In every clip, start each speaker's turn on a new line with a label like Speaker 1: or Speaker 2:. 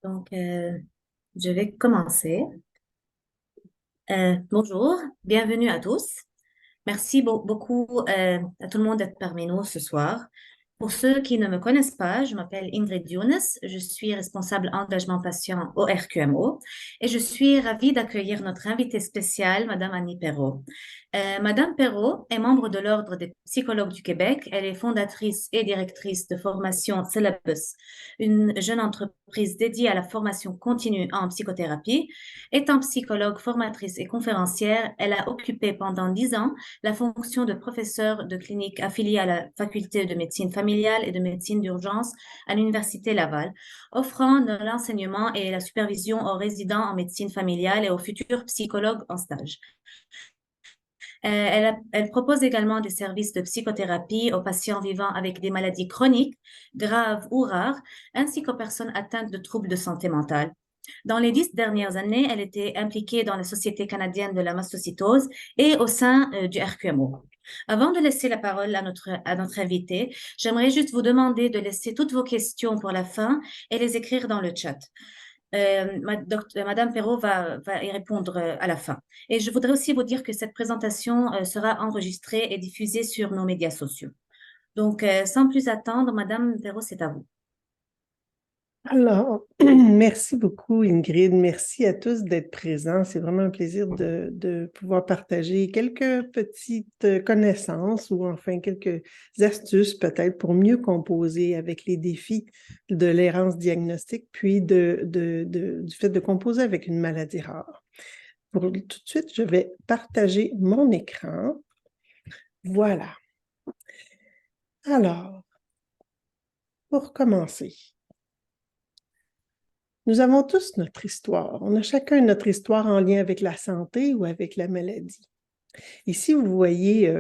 Speaker 1: Donc, je vais commencer. Bonjour, bienvenue à tous. Merci beaucoup à tout le monde d'être parmi nous ce soir. Pour ceux qui ne me connaissent pas, je m'appelle Ingrid Younes, je suis responsable engagement patient au RQMO et je suis ravie d'accueillir notre invitée spéciale, Madame Annie Perrault. Madame Perrault est membre de l'Ordre des psychologues du Québec. Elle est fondatrice et directrice de formation Syllabus, une jeune entreprise dédiée à la formation continue en psychothérapie. Étant psychologue, formatrice et conférencière, elle a occupé pendant 10 ans la fonction de professeur de clinique affiliée à la faculté de médecine familiale et de médecine d'urgence à l'Université Laval, offrant de l'enseignement et la supervision aux résidents en médecine familiale et aux futurs psychologues en stage. Elle propose également des services de psychothérapie aux patients vivant avec des maladies chroniques, graves ou rares, ainsi qu'aux personnes atteintes de troubles de santé mentale. Dans les 10 dernières années, elle était impliquée dans la Société canadienne de la mastocytose et au sein du RQMO. Avant de laisser la parole à notre invité, j'aimerais juste vous demander de laisser toutes vos questions pour la fin et les écrire dans le chat. Madame Perrault va y répondre à la fin. Et je voudrais aussi vous dire que cette présentation sera enregistrée et diffusée sur nos médias sociaux. Donc, sans plus attendre, Madame Perrault, c'est à vous.
Speaker 2: Alors, merci beaucoup Ingrid. Merci à tous d'être présents. C'est vraiment un plaisir de pouvoir partager quelques petites connaissances ou enfin quelques astuces peut-être pour mieux composer avec les défis de l'errance diagnostique, puis du fait de composer avec une maladie rare. Pour tout de suite, je vais partager mon écran. Voilà. Alors, pour commencer. Nous avons tous notre histoire. On a chacun notre histoire en lien avec la santé ou avec la maladie. Ici, vous voyez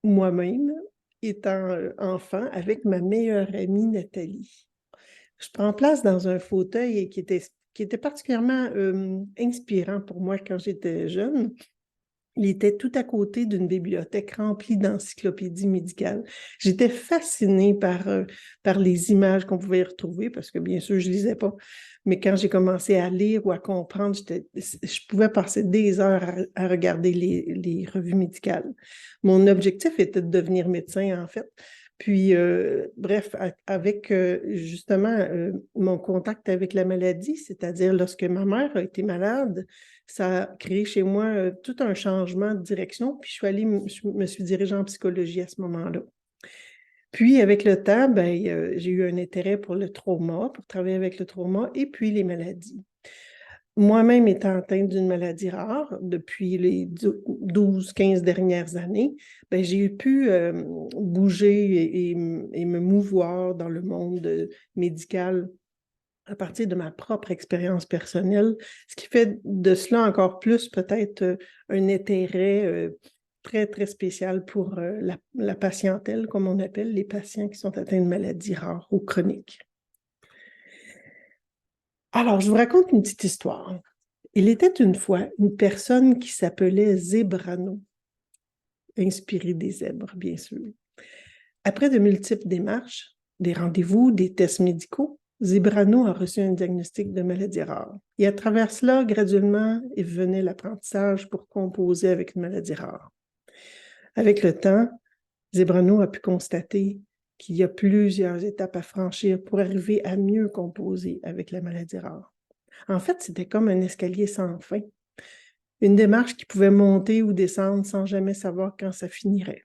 Speaker 2: moi-même étant enfant avec ma meilleure amie Nathalie. Je prends place dans un fauteuil qui était particulièrement inspirant pour moi quand j'étais jeune. Il était tout à côté d'une bibliothèque remplie d'encyclopédies médicales. J'étais fascinée par les images qu'on pouvait y retrouver, parce que bien sûr, je ne lisais pas. Mais quand j'ai commencé à lire ou à comprendre, je pouvais passer des heures à regarder les revues médicales. Mon objectif était de devenir médecin, en fait. Puis, bref, avec justement mon contact avec la maladie, c'est-à-dire lorsque ma mère a été malade, ça a créé chez moi tout un changement de direction. Puis je me suis dirigée en psychologie à ce moment-là. Puis avec le temps, j'ai eu un intérêt pour le trauma, pour travailler avec le trauma et puis les maladies. Moi-même étant atteinte d'une maladie rare depuis les 12-15 dernières années, j'ai pu bouger et me mouvoir dans le monde médical à partir de ma propre expérience personnelle, ce qui fait de cela encore plus peut-être un intérêt très, très spécial pour la patientèle, comme on appelle les patients qui sont atteints de maladies rares ou chroniques. Alors, je vous raconte une petite histoire. Il était une fois une personne qui s'appelait Zebrano, inspiré des zèbres, bien sûr. Après de multiples démarches, des rendez-vous, des tests médicaux, Zebrano a reçu un diagnostic de maladie rare. Et à travers cela, graduellement, il venait l'apprentissage pour composer avec une maladie rare. Avec le temps, Zebrano a pu constater qu'il y a plusieurs étapes à franchir pour arriver à mieux composer avec la maladie rare. En fait, c'était comme un escalier sans fin, une démarche qui pouvait monter ou descendre sans jamais savoir quand ça finirait.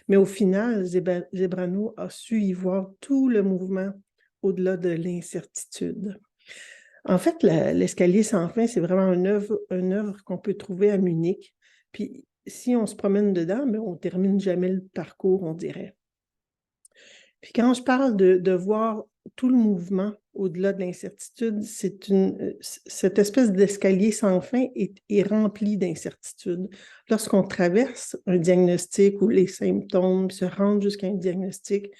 Speaker 2: Mais au final, Zebrano a su y voir tout le mouvement au-delà de l'incertitude. En fait, l'escalier sans fin, c'est vraiment une œuvre qu'on peut trouver à Munich. Puis, si on se promène dedans, on ne termine jamais le parcours, on dirait. Puis, quand je parle de voir tout le mouvement au-delà de l'incertitude, cette espèce d'escalier sans fin est rempli d'incertitudes. Lorsqu'on traverse un diagnostic ou les symptômes se rendent jusqu'à un diagnostic,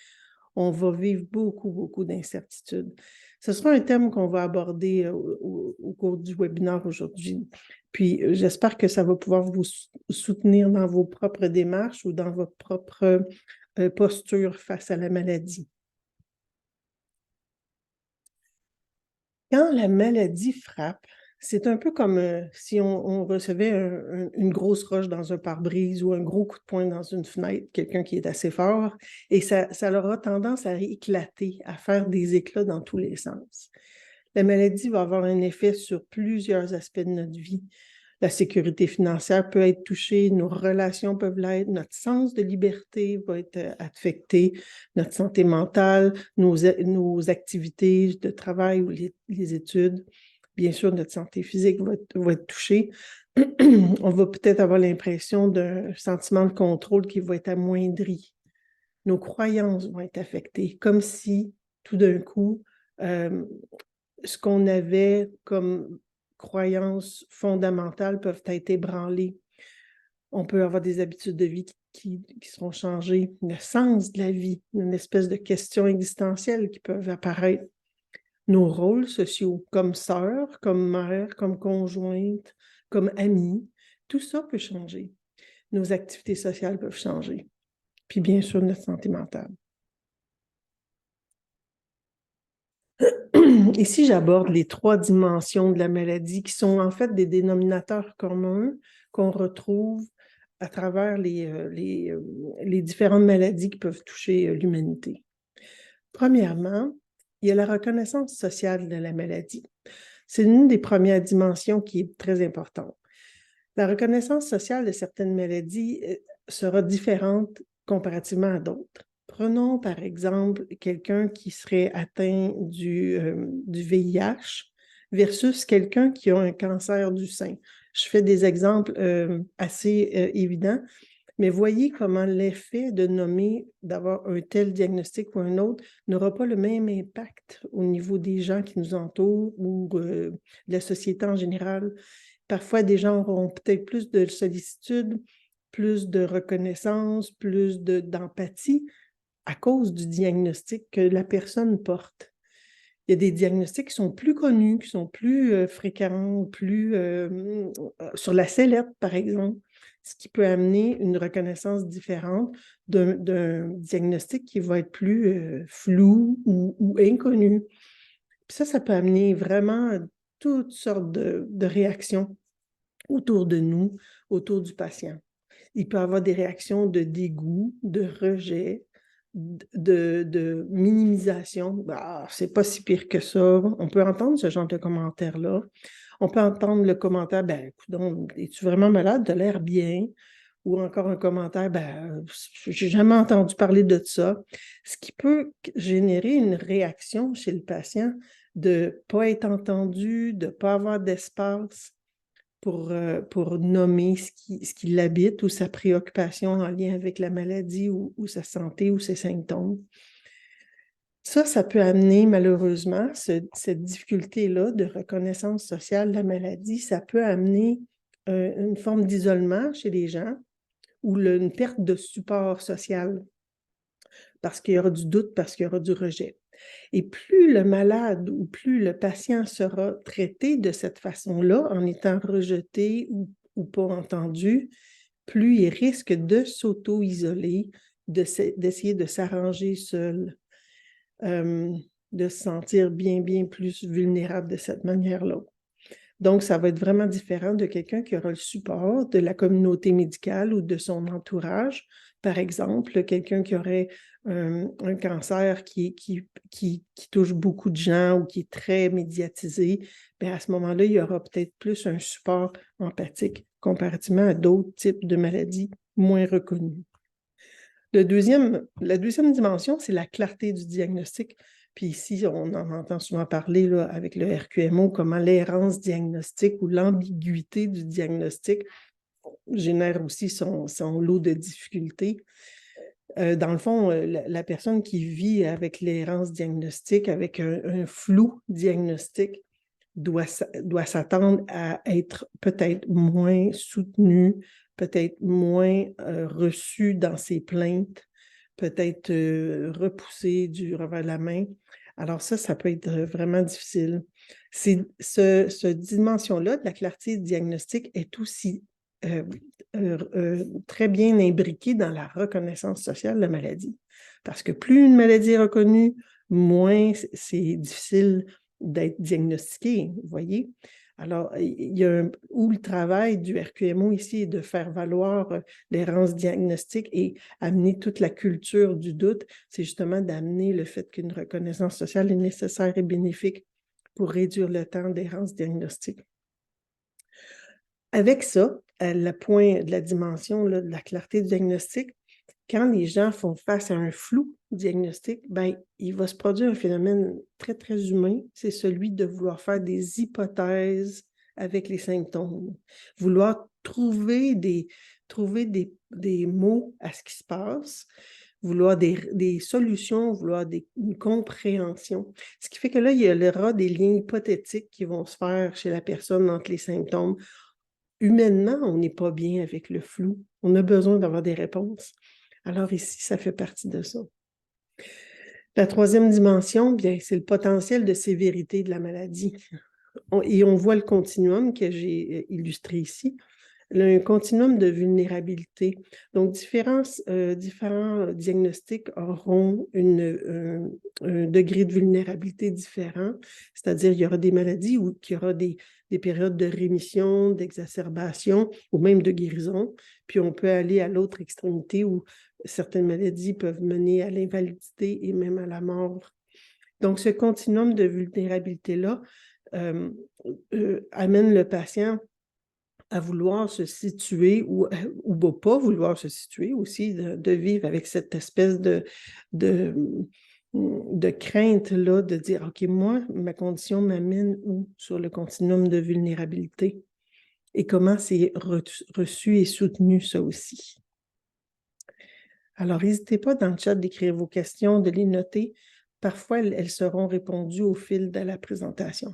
Speaker 2: on va vivre beaucoup, beaucoup d'incertitudes. Ce sera un thème qu'on va aborder au cours du webinaire aujourd'hui. Puis, j'espère que ça va pouvoir vous soutenir dans vos propres démarches ou dans votre propre posture face à la maladie. Quand la maladie frappe, c'est un peu comme si on recevait une grosse roche dans un pare-brise ou un gros coup de poing dans une fenêtre, quelqu'un qui est assez fort, et ça aura tendance à éclater, à faire des éclats dans tous les sens. La maladie va avoir un effet sur plusieurs aspects de notre vie. La sécurité financière peut être touchée, nos relations peuvent l'être, notre sens de liberté va être affecté, notre santé mentale, nos activités de travail ou les études. Bien sûr, notre santé physique va être touchée. On va peut-être avoir l'impression d'un sentiment de contrôle qui va être amoindri. Nos croyances vont être affectées, comme si tout d'un coup, ce qu'on avait comme croyances fondamentales peuvent être ébranlées. On peut avoir des habitudes de vie qui seront changées, le sens de la vie, une espèce de questions existentielles qui peuvent apparaître. Nos rôles sociaux, comme sœur, comme mère, comme conjointe, comme amie, tout ça peut changer. Nos activités sociales peuvent changer. Puis bien sûr, notre santé mentale. Ici, j'aborde les 3 dimensions de la maladie qui sont en fait des dénominateurs communs qu'on retrouve à travers les différentes maladies qui peuvent toucher l'humanité. Premièrement, il y a la reconnaissance sociale de la maladie. C'est une des premières dimensions qui est très importante. La reconnaissance sociale de certaines maladies sera différente comparativement à d'autres. Prenons par exemple quelqu'un qui serait atteint du VIH versus quelqu'un qui a un cancer du sein. Je fais des exemples assez évidents, mais voyez comment l'effet de nommer, d'avoir un tel diagnostic ou un autre, n'aura pas le même impact au niveau des gens qui nous entourent ou de la société en général. Parfois, des gens auront peut-être plus de sollicitude, plus de reconnaissance, plus d'empathie à cause du diagnostic que la personne porte. Il y a des diagnostics qui sont plus connus, qui sont plus fréquents, plus sur la sellette, par exemple, ce qui peut amener une reconnaissance différente d'un diagnostic qui va être plus flou ou inconnu. Puis ça peut amener vraiment toutes sortes de réactions autour de nous, autour du patient. Il peut y avoir des réactions de dégoût, de rejet, de minimisation. Ah, c'est pas si pire que ça. On peut entendre ce genre de commentaires-là. On peut entendre le commentaire, ben, écoute, es-tu vraiment malade? T'as l'air bien. Ou encore un commentaire, ben, j'ai jamais entendu parler de ça. Ce qui peut générer une réaction chez le patient de ne pas être entendu, de ne pas avoir d'espace pour nommer ce qui l'habite ou sa préoccupation en lien avec la maladie ou sa santé ou ses symptômes. Ça peut amener malheureusement, cette difficulté-là de reconnaissance sociale de la maladie, ça peut amener une forme d'isolement chez les gens ou une perte de support social parce qu'il y aura du doute, parce qu'il y aura du rejet. Et plus le malade ou plus le patient sera traité de cette façon-là, en étant rejeté ou pas entendu, plus il risque de s'auto-isoler, d'essayer de s'arranger seul, de se sentir bien, bien plus vulnérable de cette manière-là. Donc, ça va être vraiment différent de quelqu'un qui aura le support de la communauté médicale ou de son entourage. Par exemple, quelqu'un qui aurait un cancer qui touche beaucoup de gens ou qui est très médiatisé, bien à ce moment-là, il y aura peut-être plus un support empathique comparativement à d'autres types de maladies moins reconnues. La deuxième dimension, c'est la clarté du diagnostic. Puis ici, on en entend souvent parler là, avec le RQMO, comment l'errance diagnostique ou l'ambiguïté du diagnostic génère aussi son lot de difficultés. Dans le fond, la personne qui vit avec l'errance diagnostique, avec un flou diagnostique, doit s'attendre à être peut-être moins soutenue, peut-être moins reçue dans ses plaintes, peut-être repoussée du revers de la main. Alors ça peut être vraiment difficile. Cette dimension-là de la clarté diagnostique est aussi très bien imbriquée dans la reconnaissance sociale de la maladie. Parce que plus une maladie est reconnue, moins c'est difficile d'être diagnostiqué, vous voyez. Alors, il y a où le travail du RQMO ici est de faire valoir l'errance diagnostique et amener toute la culture du doute, c'est justement d'amener le fait qu'une reconnaissance sociale est nécessaire et bénéfique pour réduire le temps d'errance diagnostique. Avec ça, le point de la dimension là, de la clarté du diagnostic, quand les gens font face à un flou diagnostic, ben, il va se produire un phénomène très, très humain, c'est celui de vouloir faire des hypothèses avec les symptômes, vouloir trouver des mots à ce qui se passe, vouloir des solutions, vouloir une compréhension. Ce qui fait que là, il y aura des liens hypothétiques qui vont se faire chez la personne entre les symptômes. Humainement, on n'est pas bien avec le flou. On a besoin d'avoir des réponses. Alors ici, ça fait partie de ça. La troisième dimension, bien, c'est le potentiel de sévérité de la maladie. Et on voit le continuum que j'ai illustré ici, un continuum de vulnérabilité. Donc, différents diagnostics auront un degré de vulnérabilité différent, c'est-à-dire il y aura des maladies où il y aura des périodes de rémission, d'exacerbation ou même de guérison, puis on peut aller à l'autre extrémité où certaines maladies peuvent mener à l'invalidité et même à la mort. Donc, ce continuum de vulnérabilité-là amène le patient à vouloir se situer ou pas vouloir se situer aussi, de vivre avec cette espèce de crainte-là, de dire, OK, moi, ma condition m'amène où sur le continuum de vulnérabilité? Et comment c'est reçu et soutenu, ça aussi? Alors, n'hésitez pas dans le chat d'écrire vos questions, de les noter. Parfois, elles seront répondues au fil de la présentation.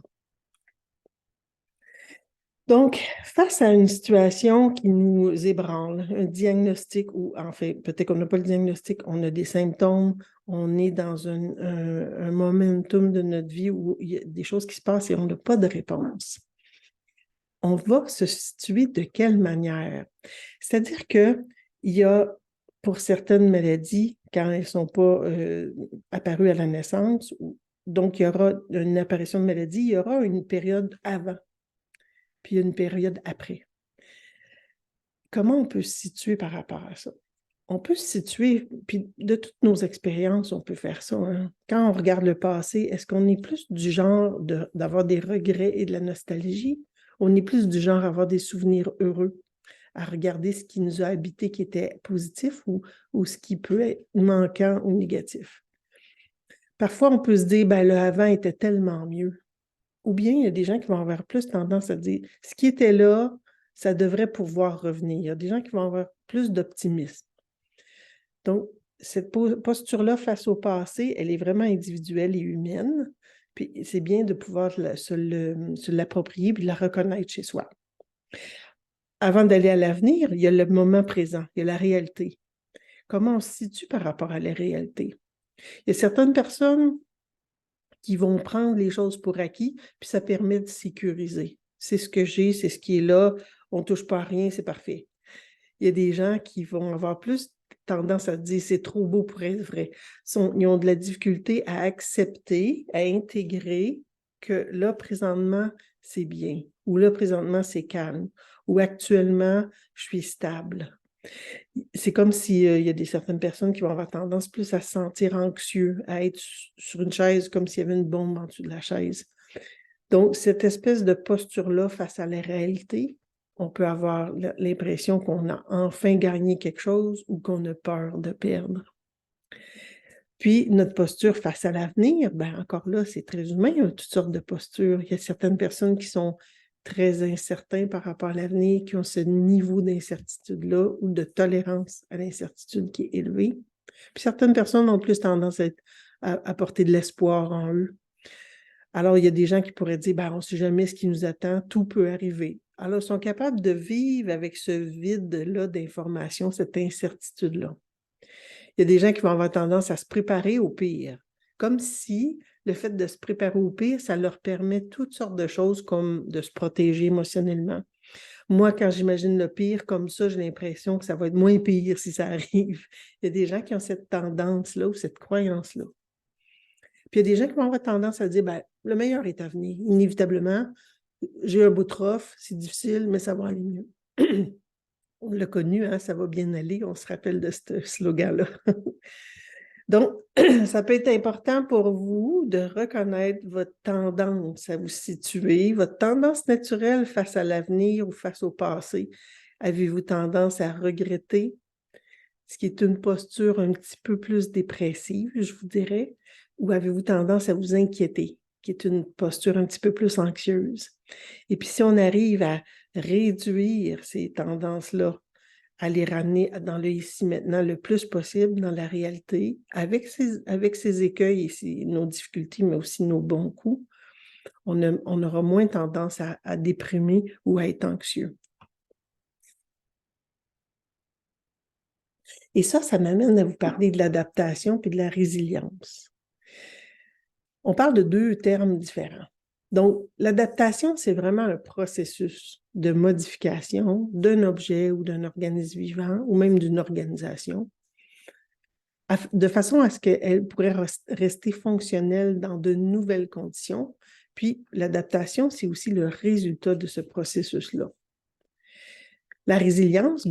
Speaker 2: Donc, face à une situation qui nous ébranle, un diagnostic, ou en fait, peut-être qu'on n'a pas le diagnostic, on a des symptômes, on est dans un momentum de notre vie où il y a des choses qui se passent et on n'a pas de réponse. On va se situer de quelle manière? C'est-à-dire qu'il y a, pour certaines maladies, quand elles ne sont pas apparues à la naissance, donc il y aura une apparition de maladie, il y aura une période avant, puis une période après. Comment on peut se situer par rapport à ça? On peut se situer, puis de toutes nos expériences, on peut faire ça. Hein? Quand on regarde le passé, est-ce qu'on est plus du genre d'avoir des regrets et de la nostalgie? On est plus du genre à avoir des souvenirs heureux, à regarder ce qui nous a habité qui était positif ou ce qui peut être manquant ou négatif. Parfois, on peut se dire, ben le avant était tellement mieux. Ou bien, il y a des gens qui vont avoir plus tendance à dire, ce qui était là, ça devrait pouvoir revenir. Il y a des gens qui vont avoir plus d'optimisme. Donc, cette posture-là face au passé, elle est vraiment individuelle et humaine. Puis, c'est bien de pouvoir se l'approprier et de la reconnaître chez soi. Avant d'aller à l'avenir, il y a le moment présent, il y a la réalité. Comment on se situe par rapport à la réalité? Il y a certaines personnes qui vont prendre les choses pour acquis, puis ça permet de sécuriser. C'est ce que j'ai, c'est ce qui est là, on ne touche pas à rien, c'est parfait. Il y a des gens qui vont avoir plus tendance à dire c'est trop beau pour être vrai. Ils ont de la difficulté à accepter, à intégrer que là, présentement, c'est bien, ou là, présentement, c'est calme, ou actuellement, je suis stable. C'est comme s'il y a certaines personnes qui vont avoir tendance plus à se sentir anxieux, à être sur une chaise comme s'il y avait une bombe en dessous de la chaise. Donc, cette espèce de posture-là face à la réalité, on peut avoir l'impression qu'on a enfin gagné quelque chose ou qu'on a peur de perdre. Puis, notre posture face à l'avenir, ben encore là, c'est très humain, il y a toutes sortes de postures. Il y a certaines personnes qui sont très incertains par rapport à l'avenir, qui ont ce niveau d'incertitude-là ou de tolérance à l'incertitude qui est élevé. Puis certaines personnes ont plus tendance à porter de l'espoir en eux. Alors, il y a des gens qui pourraient dire, ben, on ne sait jamais ce qui nous attend, tout peut arriver. Alors, ils sont capables de vivre avec ce vide-là d'information, cette incertitude-là. Il y a des gens qui vont avoir tendance à se préparer au pire, comme si le fait de se préparer au pire, ça leur permet toutes sortes de choses comme de se protéger émotionnellement. Moi, quand j'imagine le pire comme ça, j'ai l'impression que ça va être moins pire si ça arrive. Il y a des gens qui ont cette tendance-là ou cette croyance-là. Puis il y a des gens qui vont avoir tendance à dire, ben, le meilleur est à venir, inévitablement. J'ai un bout de rough, c'est difficile, mais ça va aller mieux. On l'a connu, hein, ça va bien aller, on se rappelle de ce slogan-là. Donc, ça peut être important pour vous de reconnaître votre tendance à vous situer, votre tendance naturelle face à l'avenir ou face au passé. Avez-vous tendance à regretter, ce qui est une posture un petit peu plus dépressive, je vous dirais, ou avez-vous tendance à vous inquiéter, qui est une posture un petit peu plus anxieuse? Et puis, si on arrive à réduire ces tendances-là, à les ramener dans le ici maintenant le plus possible dans la réalité, avec ses écueils et nos difficultés, mais aussi nos bons coups, on aura moins tendance à déprimer ou à être anxieux. Et ça m'amène à vous parler de l'adaptation puis de la résilience. On parle de deux termes différents. Donc, l'adaptation, c'est vraiment un processus de modification d'un objet ou d'un organisme vivant ou même d'une organisation, de façon à ce qu'elle pourrait rester fonctionnelle dans de nouvelles conditions. Puis, l'adaptation, c'est aussi le résultat de ce processus-là. La résilience,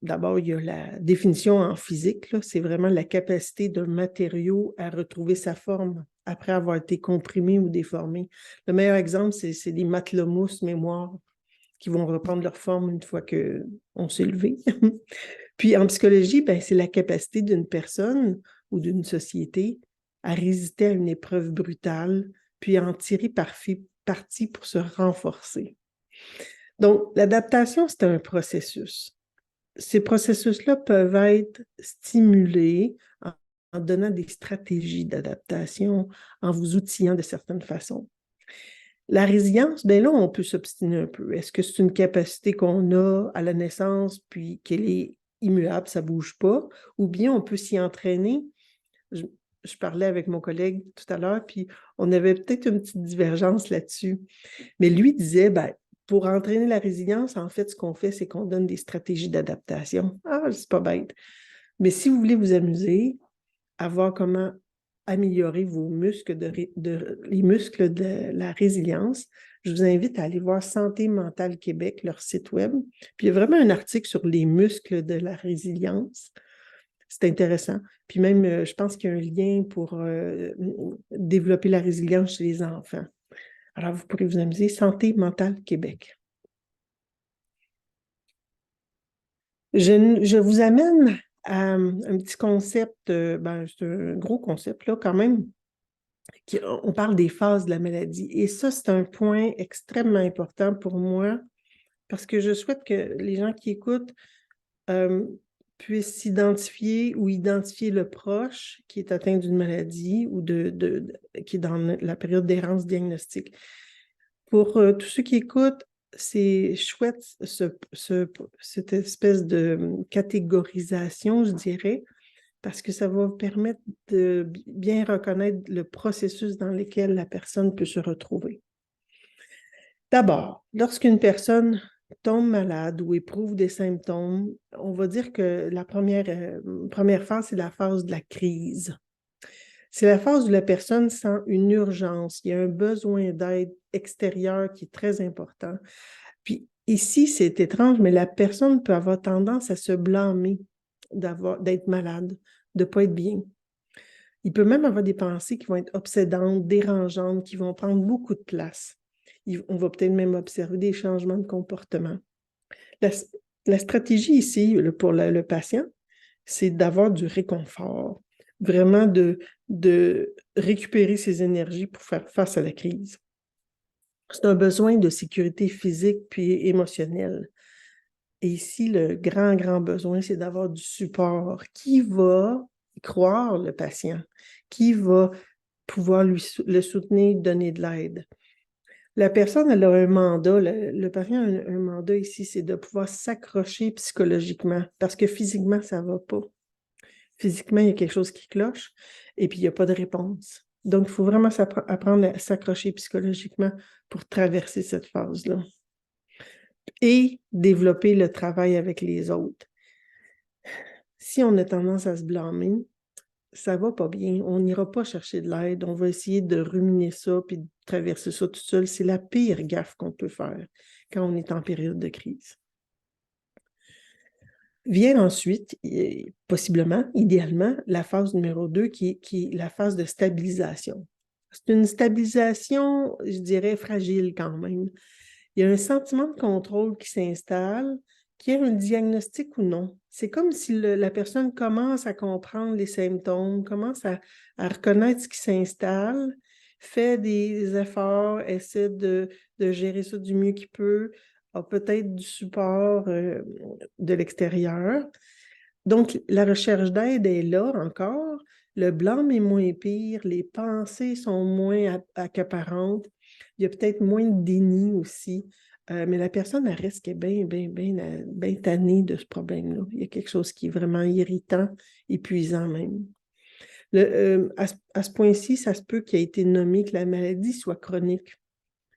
Speaker 2: d'abord, il y a la définition en physique, c'est vraiment la capacité d'un matériau à retrouver sa forme après avoir été comprimé ou déformé. Le meilleur exemple, c'est des matelas mousse mémoire qui vont reprendre leur forme une fois qu'on s'est levé. Puis en psychologie, c'est la capacité d'une personne ou d'une société à résister à une épreuve brutale, puis à en tirer parti pour se renforcer. Donc, l'adaptation, c'est un processus. Ces processus-là peuvent être stimulés en donnant des stratégies d'adaptation, en vous outillant de certaines façons. La résilience, là, on peut s'obstiner un peu. Est-ce que c'est une capacité qu'on a à la naissance, puis qu'elle est immuable, ça ne bouge pas, ou bien on peut s'y entraîner? Je parlais avec mon collègue tout à l'heure, puis on avait peut-être une petite divergence là-dessus. Mais lui disait, pour entraîner la résilience, en fait, ce qu'on fait, c'est qu'on donne des stratégies d'adaptation. Ah, c'est pas bête. Mais si vous voulez vous amuser à voir comment améliorer vos muscles, les muscles de la résilience, je vous invite à aller voir Santé mentale Québec, leur site web. Puis il y a vraiment un article sur les muscles de la résilience. C'est intéressant. Puis même, je pense qu'il y a un lien pour développer la résilience chez les enfants. Alors, vous pourrez vous amuser. Santé mentale Québec. Je vous amène à un petit concept, c'est un gros concept là quand même. On parle des phases de la maladie. Et ça, c'est un point extrêmement important pour moi parce que je souhaite que les gens qui écoutent puissent s'identifier ou identifier le proche qui est atteint d'une maladie ou qui est dans la période d'errance diagnostique. Pour tous ceux qui écoutent, c'est chouette cette espèce de catégorisation, je dirais, parce que ça va vous permettre de bien reconnaître le processus dans lequel la personne peut se retrouver. D'abord, lorsqu'une personne tombe malade ou éprouve des symptômes, on va dire que la première phase, c'est la phase de la crise. C'est la phase où la personne sent une urgence, il y a un besoin d'aide extérieure qui est très important. Puis ici, c'est étrange, mais la personne peut avoir tendance à se blâmer d'être malade, de ne pas être bien. Il peut même avoir des pensées qui vont être obsédantes, dérangeantes, qui vont prendre beaucoup de place. On va peut-être même observer des changements de comportement. La stratégie ici, pour le patient, c'est d'avoir du réconfort, vraiment de récupérer ses énergies pour faire face à la crise. C'est un besoin de sécurité physique puis émotionnelle. Et ici, le grand, grand besoin, c'est d'avoir du support. Qui va croire le patient? Qui va pouvoir le soutenir, donner de l'aide? La personne, elle a un mandat, le patient a un mandat ici, c'est de pouvoir s'accrocher psychologiquement parce que physiquement, ça ne va pas. Physiquement, il y a quelque chose qui cloche et puis il n'y a pas de réponse. Donc, il faut vraiment apprendre à s'accrocher psychologiquement pour traverser cette phase-là et développer le travail avec les autres. Si on a tendance à se blâmer, ça va pas bien, on n'ira pas chercher de l'aide, on va essayer de ruminer ça puis de traverser ça tout seul. C'est la pire gaffe qu'on peut faire quand on est en période de crise. Vient ensuite, possiblement, idéalement, la phase numéro 2 qui est la phase de stabilisation. C'est une stabilisation, je dirais, fragile quand même. Il y a un sentiment de contrôle qui s'installe, qu'il y ait un diagnostic ou non. C'est comme si la personne commence à comprendre les symptômes, commence à reconnaître ce qui s'installe, fait des efforts, essaie de gérer ça du mieux qu'il peut, a peut-être du support de l'extérieur. Donc, la recherche d'aide est là encore. Le blâme est moins pire, les pensées sont moins accaparantes. Il y a peut-être moins de déni aussi. Mais la personne, elle reste bien, bien, bien, bien tannée de ce problème-là. Il y a quelque chose qui est vraiment irritant, épuisant même. À ce point-ci, ça se peut qu'il ait été nommé que la maladie soit chronique,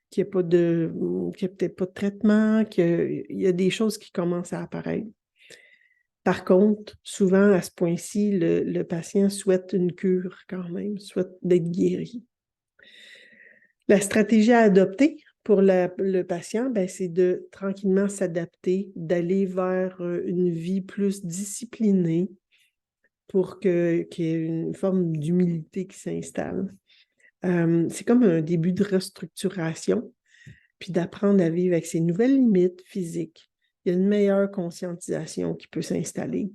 Speaker 2: qu'il n'y a peut-être pas de traitement, qu'il y a des choses qui commencent à apparaître. Par contre, souvent, à ce point-ci, le patient souhaite une cure quand même, souhaite d'être guéri. La stratégie à adopter pour le patient, c'est de tranquillement s'adapter, d'aller vers une vie plus disciplinée pour qu'il y ait une forme d'humilité qui s'installe. C'est comme un début de restructuration, puis d'apprendre à vivre avec ses nouvelles limites physiques. Il y a une meilleure conscientisation qui peut s'installer.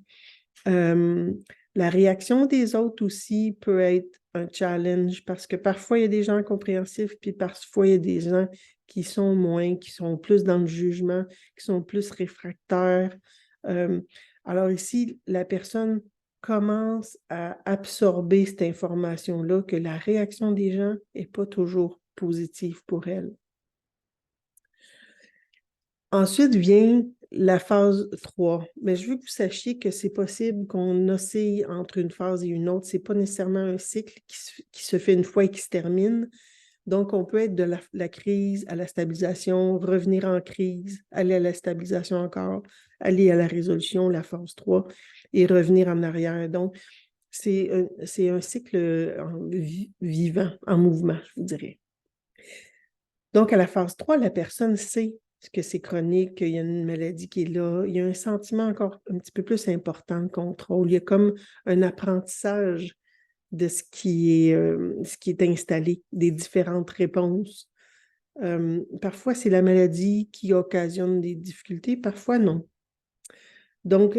Speaker 2: La réaction des autres aussi peut être un challenge parce que parfois, il y a des gens compréhensifs, puis parfois, il y a des gens qui sont moins, qui sont plus dans le jugement, qui sont plus réfractaires. Alors ici, la personne commence à absorber cette information-là, que la réaction des gens n'est pas toujours positive pour elle. Ensuite vient la phase 3. Mais je veux que vous sachiez que c'est possible qu'on oscille entre une phase et une autre. Ce n'est pas nécessairement un cycle qui se fait une fois et qui se termine. Donc, on peut être de la crise à la stabilisation, revenir en crise, aller à la stabilisation encore, aller à la résolution, la phase 3, et revenir en arrière. Donc, c'est un cycle vivant, en mouvement, je vous dirais. Donc, à la phase 3, la personne sait que c'est chronique, qu'il y a une maladie qui est là. Il y a un sentiment encore un petit peu plus important de contrôle. Il y a comme un apprentissage de ce qui est installé, des différentes réponses. Parfois, c'est la maladie qui occasionne des difficultés, parfois non. Donc,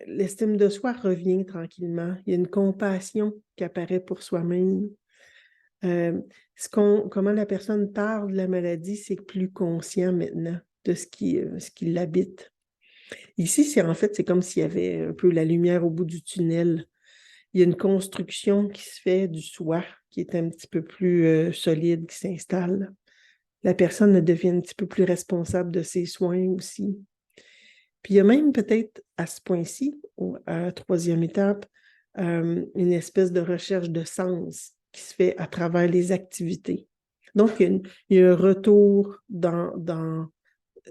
Speaker 2: l'estime de soi revient tranquillement. Il y a une compassion qui apparaît pour soi-même. Comment la personne parle de la maladie, c'est plus conscient maintenant de ce qui l'habite. Ici, c'est comme s'il y avait un peu la lumière au bout du tunnel. Il y a une construction qui se fait du soi, qui est un petit peu plus solide, qui s'installe. La personne devient un petit peu plus responsable de ses soins aussi. Puis il y a même peut-être à ce point-ci, à la troisième étape, une espèce de recherche de sens qui se fait à travers les activités. Donc, il y a un retour dans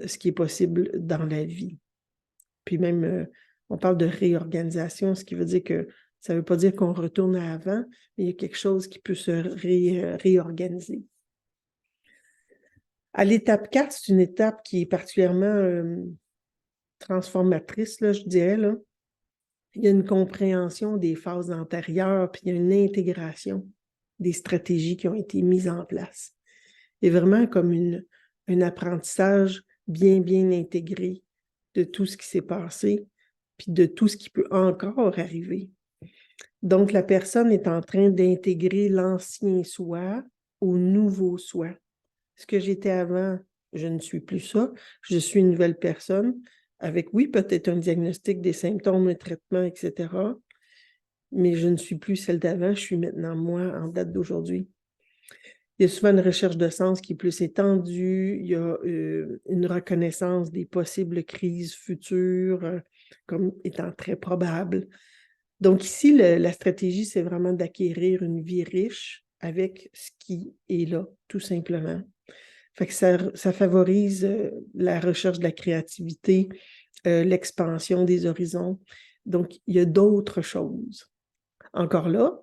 Speaker 2: ce qui est possible dans la vie. Puis même, on parle de réorganisation, ce qui veut dire que ça ne veut pas dire qu'on retourne à avant, mais il y a quelque chose qui peut se réorganiser. À l'étape 4, c'est une étape qui est particulièrement transformatrice, là, je dirais. Là. Il y a une compréhension des phases antérieures, puis il y a une intégration des stratégies qui ont été mises en place. Il y a vraiment comme un apprentissage bien, bien intégré de tout ce qui s'est passé, puis de tout ce qui peut encore arriver. Donc, la personne est en train d'intégrer l'ancien soi au nouveau soi. Ce que j'étais avant, je ne suis plus ça. Je suis une nouvelle personne avec, oui, peut-être un diagnostic, des symptômes, un traitement, etc. Mais je ne suis plus celle d'avant. Je suis maintenant moi en date d'aujourd'hui. Il y a souvent une recherche de sens qui est plus étendue. Il y a une reconnaissance des possibles crises futures comme étant très probables. Donc ici, la stratégie, c'est vraiment d'acquérir une vie riche avec ce qui est là, tout simplement. Fait que ça favorise la recherche de la créativité, l'expansion des horizons. Donc, il y a d'autres choses. Encore là,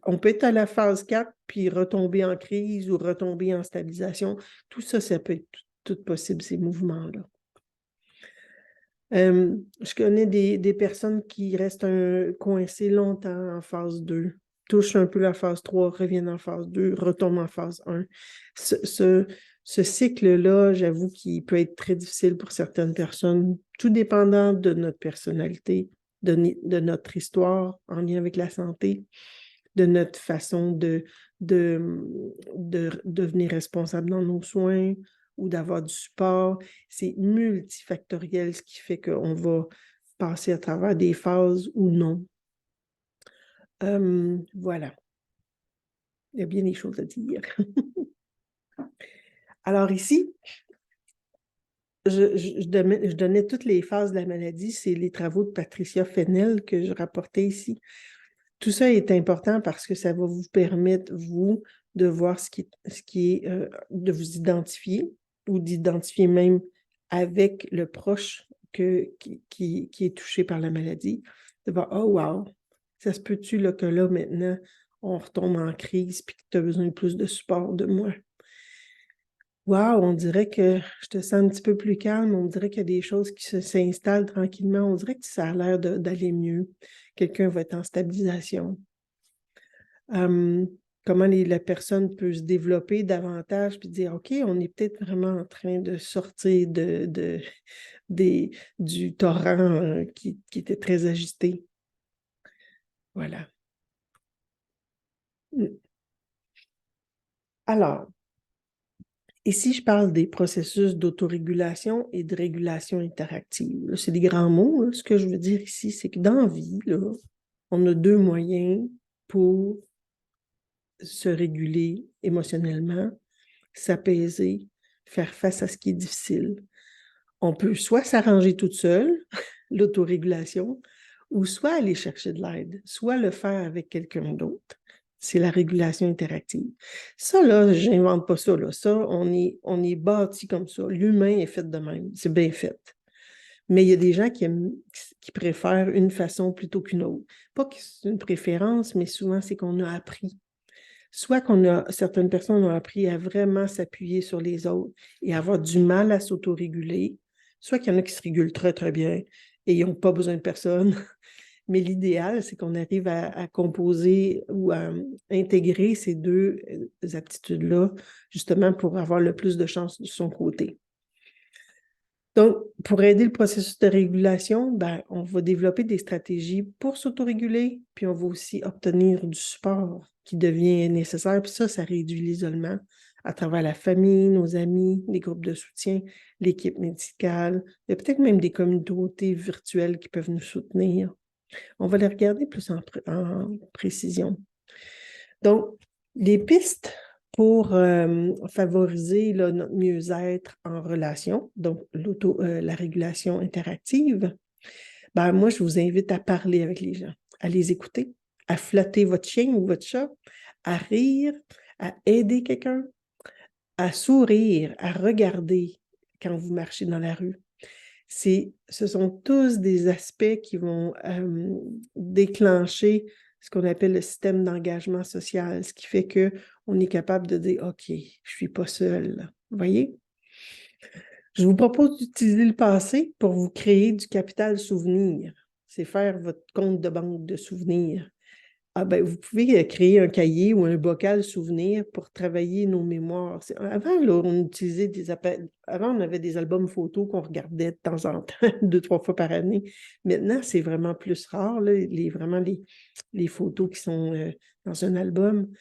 Speaker 2: on peut être à la phase 4 puis retomber en crise ou retomber en stabilisation. Tout ça, ça peut être tout possible, ces mouvements-là. Je connais des personnes qui restent coincées longtemps en phase 2, touchent un peu la phase 3, reviennent en phase 2, retombent en phase 1. Ce cycle-là, j'avoue qu'il peut être très difficile pour certaines personnes, tout dépendant de notre personnalité, de notre histoire en lien avec la santé, de notre façon de devenir responsable dans nos soins ou d'avoir du support. C'est multifactoriel, ce qui fait qu'on va passer à travers des phases ou non. Voilà. Il y a bien des choses à dire. Alors ici, je donnais toutes les phases de la maladie. C'est les travaux de Patricia Fennell que je rapportais ici. Tout ça est important parce que ça va vous permettre, vous, de voir ce qui est de vous identifier ou d'identifier même avec le proche qui est touché par la maladie. De voir, oh wow, ça se peut-tu là, que là, maintenant, on retombe en crise puis que tu as besoin de plus de support de moi. Wow, on dirait que je te sens un petit peu plus calme, on dirait qu'il y a des choses qui s'installent tranquillement, on dirait que ça a l'air d'aller mieux. Quelqu'un va être en stabilisation. Comment la personne peut se développer davantage puis dire, OK, on est peut-être vraiment en train de sortir du torrent qui était très agité. Voilà. Alors, ici, je parle des processus d'autorégulation et de régulation interactive. C'est des grands mots. Là. Ce que je veux dire ici, c'est que dans la vie, là, on a 2 moyens pour se réguler émotionnellement, s'apaiser, faire face à ce qui est difficile. On peut soit s'arranger toute seule, l'autorégulation, ou soit aller chercher de l'aide, soit le faire avec quelqu'un d'autre. C'est la régulation interactive. Ça, là, je n'invente pas ça. Là. Ça, on est bâti comme ça. L'humain est fait de même. C'est bien fait. Mais il y a des gens qui préfèrent une façon plutôt qu'une autre. Pas que c'est une préférence, mais souvent, c'est qu'on a appris. Soit certaines personnes ont appris à vraiment s'appuyer sur les autres et avoir du mal à s'autoréguler, soit qu'il y en a qui se régulent très, très bien et ils n'ont pas besoin de personne. Mais l'idéal, c'est qu'on arrive à composer ou à intégrer ces 2 aptitudes-là, justement pour avoir le plus de chances de son côté. Donc, pour aider le processus de régulation, ben, on va développer des stratégies pour s'autoréguler, puis on va aussi obtenir du support qui devient nécessaire. Puis ça réduit l'isolement à travers la famille, nos amis, les groupes de soutien, l'équipe médicale. Il y a peut-être même des communautés virtuelles qui peuvent nous soutenir. On va les regarder plus en précision. Donc, les pistes pour favoriser là, notre mieux-être en relation, donc la régulation interactive, ben, moi, je vous invite à parler avec les gens, à les écouter, à flatter votre chien ou votre chat, à rire, à aider quelqu'un, à sourire, à regarder quand vous marchez dans la rue. Ce sont tous des aspects qui vont déclencher ce qu'on appelle le système d'engagement social, ce qui fait qu'on est capable de dire « OK, je ne suis pas seul. » Vous voyez? Je vous propose d'utiliser le passé pour vous créer du capital souvenir. C'est faire votre compte de banque de souvenirs. Ah ben, vous pouvez créer un cahier ou un bocal souvenir pour travailler nos mémoires. Avant, là, on avait des albums photos qu'on regardait de temps en temps, 2-3 fois par année. Maintenant, c'est vraiment plus rare, là, vraiment les photos qui sont dans un album.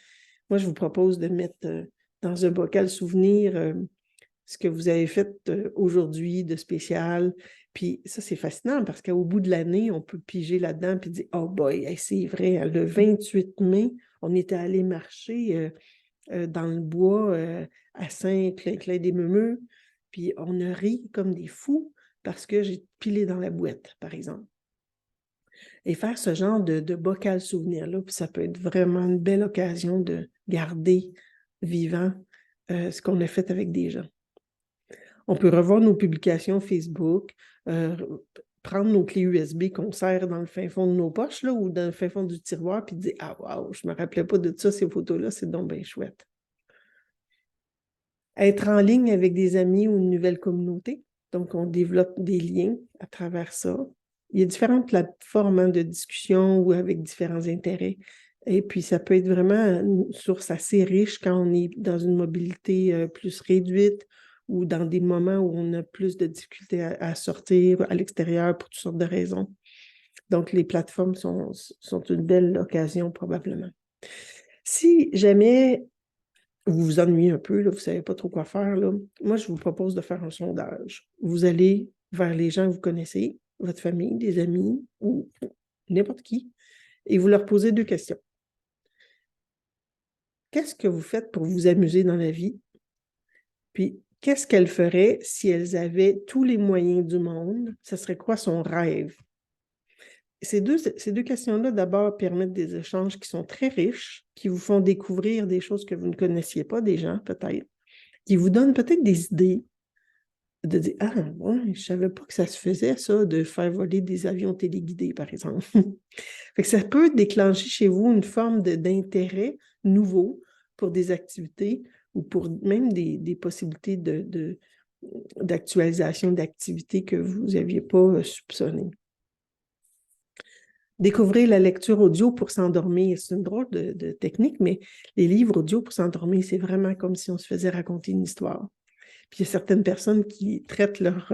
Speaker 2: Moi, je vous propose de mettre dans un bocal souvenir ce que vous avez fait aujourd'hui de spécial. Puis ça, c'est fascinant parce qu'au bout de l'année, on peut piger là-dedans et dire « Oh boy, hey, c'est vrai, hein, le 28 mai, on était allé marcher dans le bois à Saint-Clinclin-des-Meumeux, puis on a ri comme des fous parce que j'ai pilé dans la boîte, par exemple. » Et faire ce genre de bocal souvenir-là, puis ça peut être vraiment une belle occasion de garder vivant ce qu'on a fait avec des gens. On peut revoir nos publications Facebook, prendre nos clés USB qu'on serre dans le fin fond de nos poches, là, ou dans le fin fond du tiroir, puis dire « Ah, wow, je me rappelais pas de ça, ces photos-là, c'est donc bien chouette. » Être en ligne avec des amis ou une nouvelle communauté. Donc, on développe des liens à travers ça. Il y a différentes plateformes de discussion ou avec différents intérêts. Et puis, ça peut être vraiment une source assez riche quand on est dans une mobilité plus réduite ou dans des moments où on a plus de difficultés à sortir à l'extérieur pour toutes sortes de raisons. Donc, les plateformes sont une belle occasion probablement. Si jamais vous vous ennuyez un peu, là, vous ne savez pas trop quoi faire, là, moi, je vous propose de faire un sondage. Vous allez vers les gens que vous connaissez, votre famille, des amis ou n'importe qui, et vous leur posez 2 questions. Qu'est-ce que vous faites pour vous amuser dans la vie? Puis, qu'est-ce qu'elles feraient si elles avaient tous les moyens du monde? Ce serait quoi son rêve? Ces deux questions-là, d'abord, permettent des échanges qui sont très riches, qui vous font découvrir des choses que vous ne connaissiez pas des gens, peut-être, qui vous donnent peut-être des idées, de dire « Ah, ouais, je ne savais pas que ça se faisait, ça, de faire voler des avions téléguidés, par exemple. » Fait que ça peut déclencher chez vous une forme d'intérêt nouveau pour des activités ou pour même des possibilités d'actualisation d'activités que vous n'aviez pas soupçonnées. Découvrir la lecture audio pour s'endormir, c'est une drôle de technique, mais les livres audio pour s'endormir, c'est vraiment comme si on se faisait raconter une histoire. Puis il y a certaines personnes qui traitent leur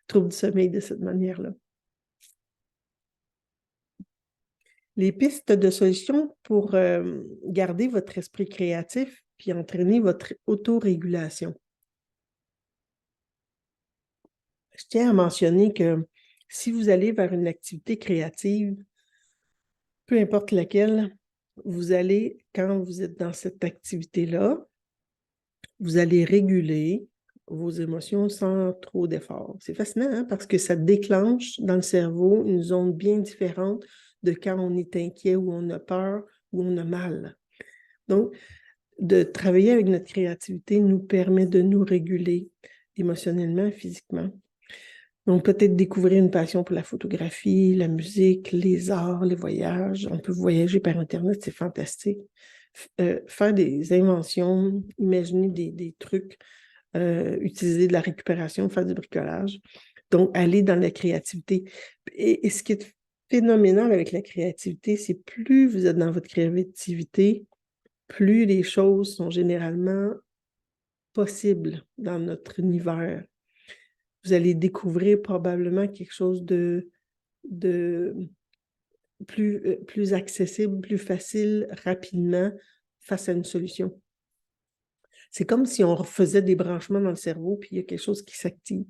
Speaker 2: trouble du sommeil de cette manière-là. Les pistes de solutions pour garder votre esprit créatif puis entraîner votre autorégulation. Je tiens à mentionner que si vous allez vers une activité créative, peu importe laquelle, vous allez, quand vous êtes dans cette activité-là, vous allez réguler vos émotions sans trop d'efforts. C'est fascinant, hein, parce que ça déclenche dans le cerveau une zone bien différente de quand on est inquiet ou on a peur ou on a mal. Donc, de travailler avec notre créativité nous permet de nous réguler émotionnellement et physiquement. Donc, peut-être découvrir une passion pour la photographie, la musique, les arts, les voyages. On peut voyager par Internet, c'est fantastique. Faire des inventions, imaginer des trucs, utiliser de la récupération, faire du bricolage. Donc, aller dans la créativité. Et ce qui est phénoménal avec la créativité, c'est plus vous êtes dans votre créativité, plus les choses sont généralement possibles dans notre univers. Vous allez découvrir probablement quelque chose de plus accessible, plus facile, rapidement, face à une solution. C'est comme si on faisait des branchements dans le cerveau, puis il y a quelque chose qui s'active.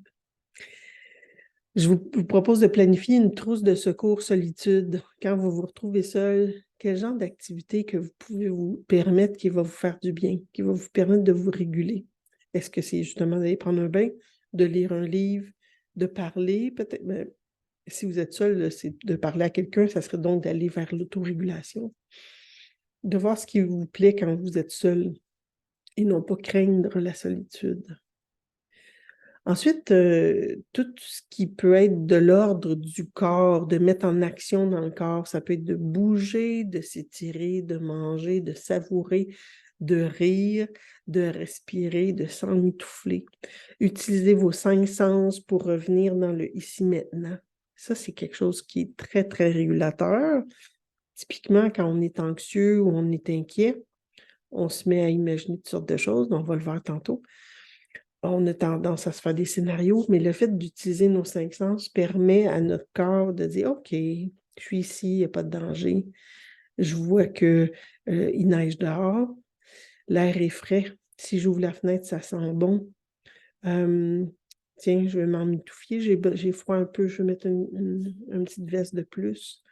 Speaker 2: Je vous propose de planifier une trousse de secours solitude. Quand vous vous retrouvez seul, quel genre d'activité que vous pouvez vous permettre qui va vous faire du bien, qui va vous permettre de vous réguler? Est-ce que c'est justement d'aller prendre un bain, de lire un livre, de parler peut-être? Mais si vous êtes seul, c'est de parler à quelqu'un, ça serait donc d'aller vers l'autorégulation. De voir ce qui vous plaît quand vous êtes seul et non pas craindre la solitude. Ensuite, tout ce qui peut être de l'ordre du corps, de mettre en action dans le corps, ça peut être de bouger, de s'étirer, de manger, de savourer, de rire, de respirer, de s'emmitoufler. Utilisez vos 5 sens pour revenir dans le ici-maintenant. Ça, c'est quelque chose qui est très, très régulateur. Typiquement, quand on est anxieux ou on est inquiet, on se met à imaginer toutes sortes de choses, on va le voir tantôt. On a tendance à se faire des scénarios, mais le fait d'utiliser nos 5 sens permet à notre corps de dire « OK, je suis ici, il n'y a pas de danger. Je vois qu'il neige dehors. L'air est frais. Si j'ouvre la fenêtre, ça sent bon. Tiens, je vais m'emmitouffer. J'ai froid un peu, je vais mettre une petite veste de plus.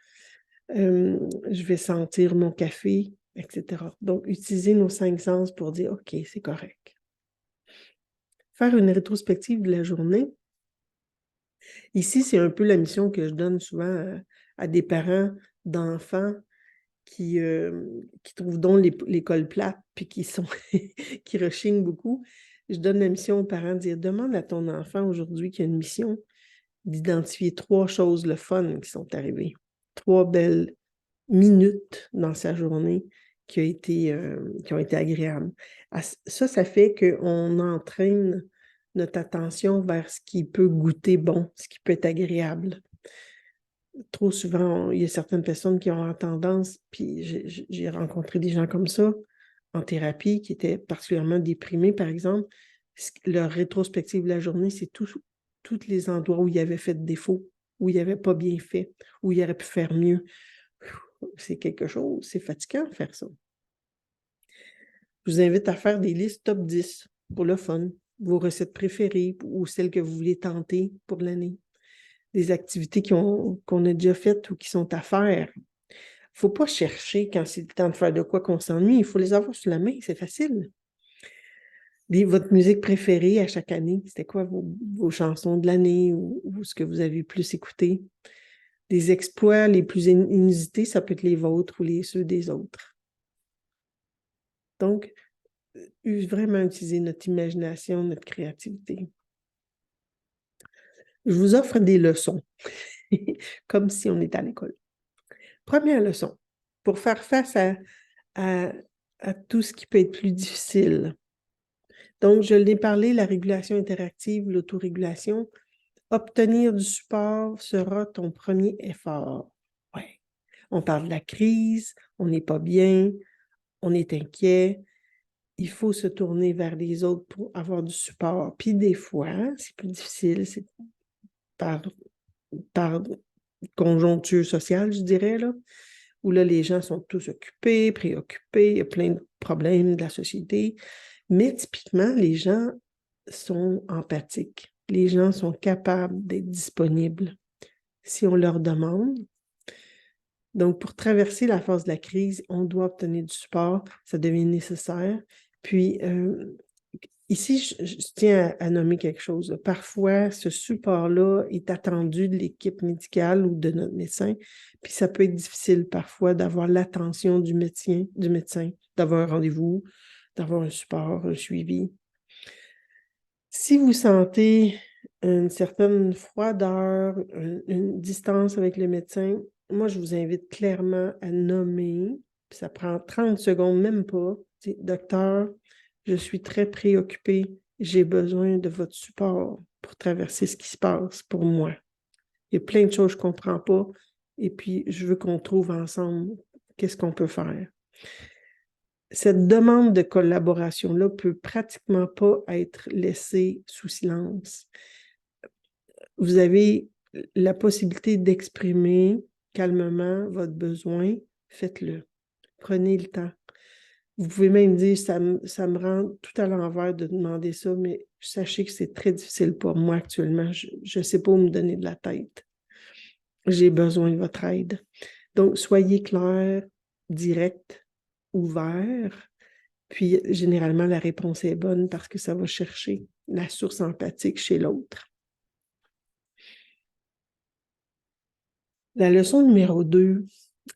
Speaker 2: Je vais sentir mon café, etc. » Donc, utiliser nos 5 sens pour dire « OK, c'est correct. » Faire une rétrospective de la journée. Ici, c'est un peu la mission que je donne souvent à des parents d'enfants qui trouvent donc l'école plate puis qui rechignent beaucoup. Je donne la mission aux parents de dire « Demande à ton enfant aujourd'hui qu'il y a une mission, d'identifier 3 choses le fun qui sont arrivées. 3 belles minutes dans sa journée qui ont été agréables. Ça fait qu'on entraîne notre attention vers ce qui peut goûter bon, ce qui peut être agréable. Trop souvent, il y a certaines personnes qui ont tendance, puis j'ai rencontré des gens comme ça en thérapie qui étaient particulièrement déprimés, par exemple. Leur rétrospective de la journée, c'est tous les endroits où il avait fait défaut, où il n'avait pas bien fait, où il aurait pu faire mieux. C'est quelque chose, c'est fatigant de faire ça. Je vous invite à faire des listes top 10 pour le fun, vos recettes préférées ou celles que vous voulez tenter pour l'année. Des activités qu'on a déjà faites ou qui sont à faire. Il ne faut pas chercher quand c'est le temps de faire de quoi qu'on s'ennuie. Il faut les avoir sous la main, c'est facile. Votre musique préférée à chaque année, c'était quoi vos chansons de l'année ou ce que vous avez le plus écouté? Des exploits les plus inusités, ça peut être les vôtres ou ceux des autres. Donc, vraiment utiliser notre imagination, notre créativité. Je vous offre des leçons, comme si on était à l'école. Première leçon, pour faire face à tout ce qui peut être plus difficile. Donc, je l'ai parlé, la régulation interactive, l'autorégulation. Obtenir du support sera ton premier effort. Ouais. On parle de la crise, on n'est pas bien, on est inquiet. Il faut se tourner vers les autres pour avoir du support. Puis des fois, c'est plus difficile, c'est par conjoncture sociale, je dirais, là, où là, les gens sont tous occupés, préoccupés, il y a plein de problèmes de la société. Mais typiquement, les gens sont empathiques. Les gens sont capables d'être disponibles si on leur demande. Donc, pour traverser la phase de la crise, on doit obtenir du support, ça devient nécessaire. Puis, ici, je tiens à nommer quelque chose. Parfois, ce support-là est attendu de l'équipe médicale ou de notre médecin, puis ça peut être difficile parfois d'avoir l'attention du médecin, d'avoir un rendez-vous, d'avoir un support, un suivi. Si vous sentez une certaine froideur, une distance avec le médecin, moi, je vous invite clairement à nommer, puis ça prend 30 secondes, même pas. Docteur, je suis très préoccupée, j'ai besoin de votre support pour traverser ce qui se passe pour moi. Il y a plein de choses que je ne comprends pas, et puis je veux qu'on trouve ensemble qu'est-ce qu'on peut faire. Cette demande de collaboration-là peut pratiquement pas être laissée sous silence. Vous avez la possibilité d'exprimer calmement votre besoin, faites-le. Prenez le temps. Vous pouvez même dire, ça me rend tout à l'envers de demander ça, mais sachez que c'est très difficile pour moi actuellement. Je ne sais pas où me donner de la tête. J'ai besoin de votre aide. Donc, soyez clair, direct, ouvert. Puis, généralement, la réponse est bonne parce que ça va chercher la source empathique chez l'autre. La leçon numéro 2,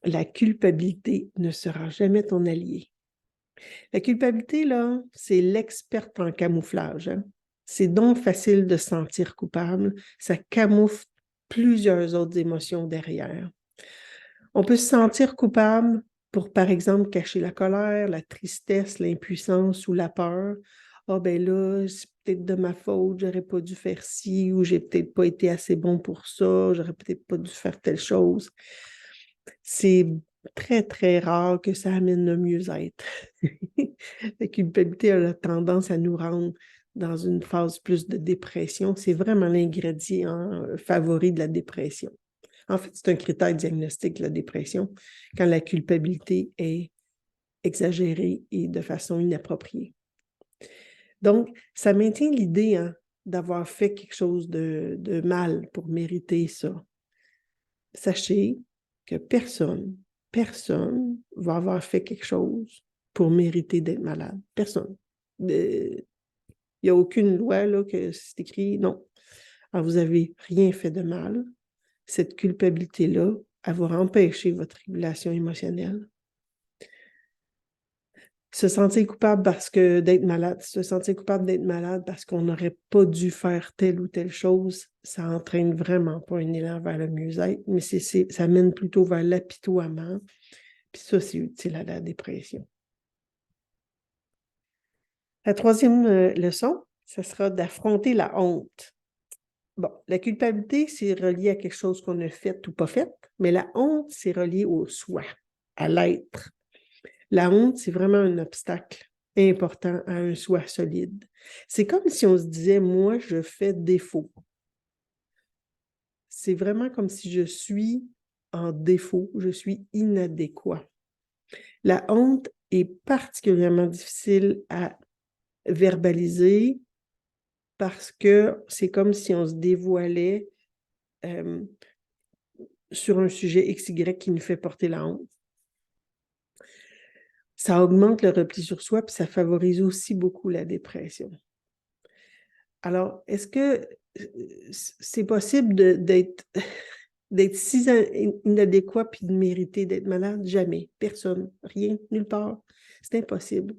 Speaker 2: la culpabilité ne sera jamais ton allié. La culpabilité, là, c'est l'experte en camouflage. Hein? C'est donc facile de se sentir coupable. Ça camoufle plusieurs autres émotions derrière. On peut se sentir coupable pour, par exemple, cacher la colère, la tristesse, l'impuissance ou la peur. Ah ben là, c'est peut-être de ma faute, j'aurais pas dû faire ci, ou j'ai peut-être pas été assez bon pour ça, j'aurais peut-être pas dû faire telle chose. C'est très, très rare que ça amène le mieux-être. La culpabilité a la tendance à nous rendre dans une phase plus de dépression. C'est vraiment l'ingrédient favori de la dépression. En fait, c'est un critère diagnostique de la dépression quand la culpabilité est exagérée et de façon inappropriée. Donc, ça maintient l'idée d'avoir fait quelque chose de mal pour mériter ça. Sachez que personne va avoir fait quelque chose pour mériter d'être malade. Personne. Il n'y a aucune loi là, que c'est écrit non. Alors, vous n'avez rien fait de mal. Cette culpabilité-là, elle va empêcher votre régulation émotionnelle. Se sentir coupable parce que d'être malade, se sentir coupable d'être malade parce qu'on n'aurait pas dû faire telle ou telle chose, ça entraîne vraiment pas un élan vers le mieux-être, mais ça mène plutôt vers l'apitoiement. Puis ça, c'est utile à la dépression. La troisième leçon, ce sera d'affronter la honte. Bon, la culpabilité, c'est relié à quelque chose qu'on a fait ou pas fait, mais la honte, c'est relié au soi, à l'être. La honte, c'est vraiment un obstacle important à un soi solide. C'est comme si on se disait, moi, je fais défaut. C'est vraiment comme si je suis en défaut, je suis inadéquat. La honte est particulièrement difficile à verbaliser parce que c'est comme si on se dévoilait sur un sujet XY qui nous fait porter la honte. Ça augmente le repli sur soi, puis ça favorise aussi beaucoup la dépression. Alors, est-ce que c'est possible d'être si inadéquat puis de mériter d'être malade? Jamais. Personne. Rien. Nulle part. C'est impossible.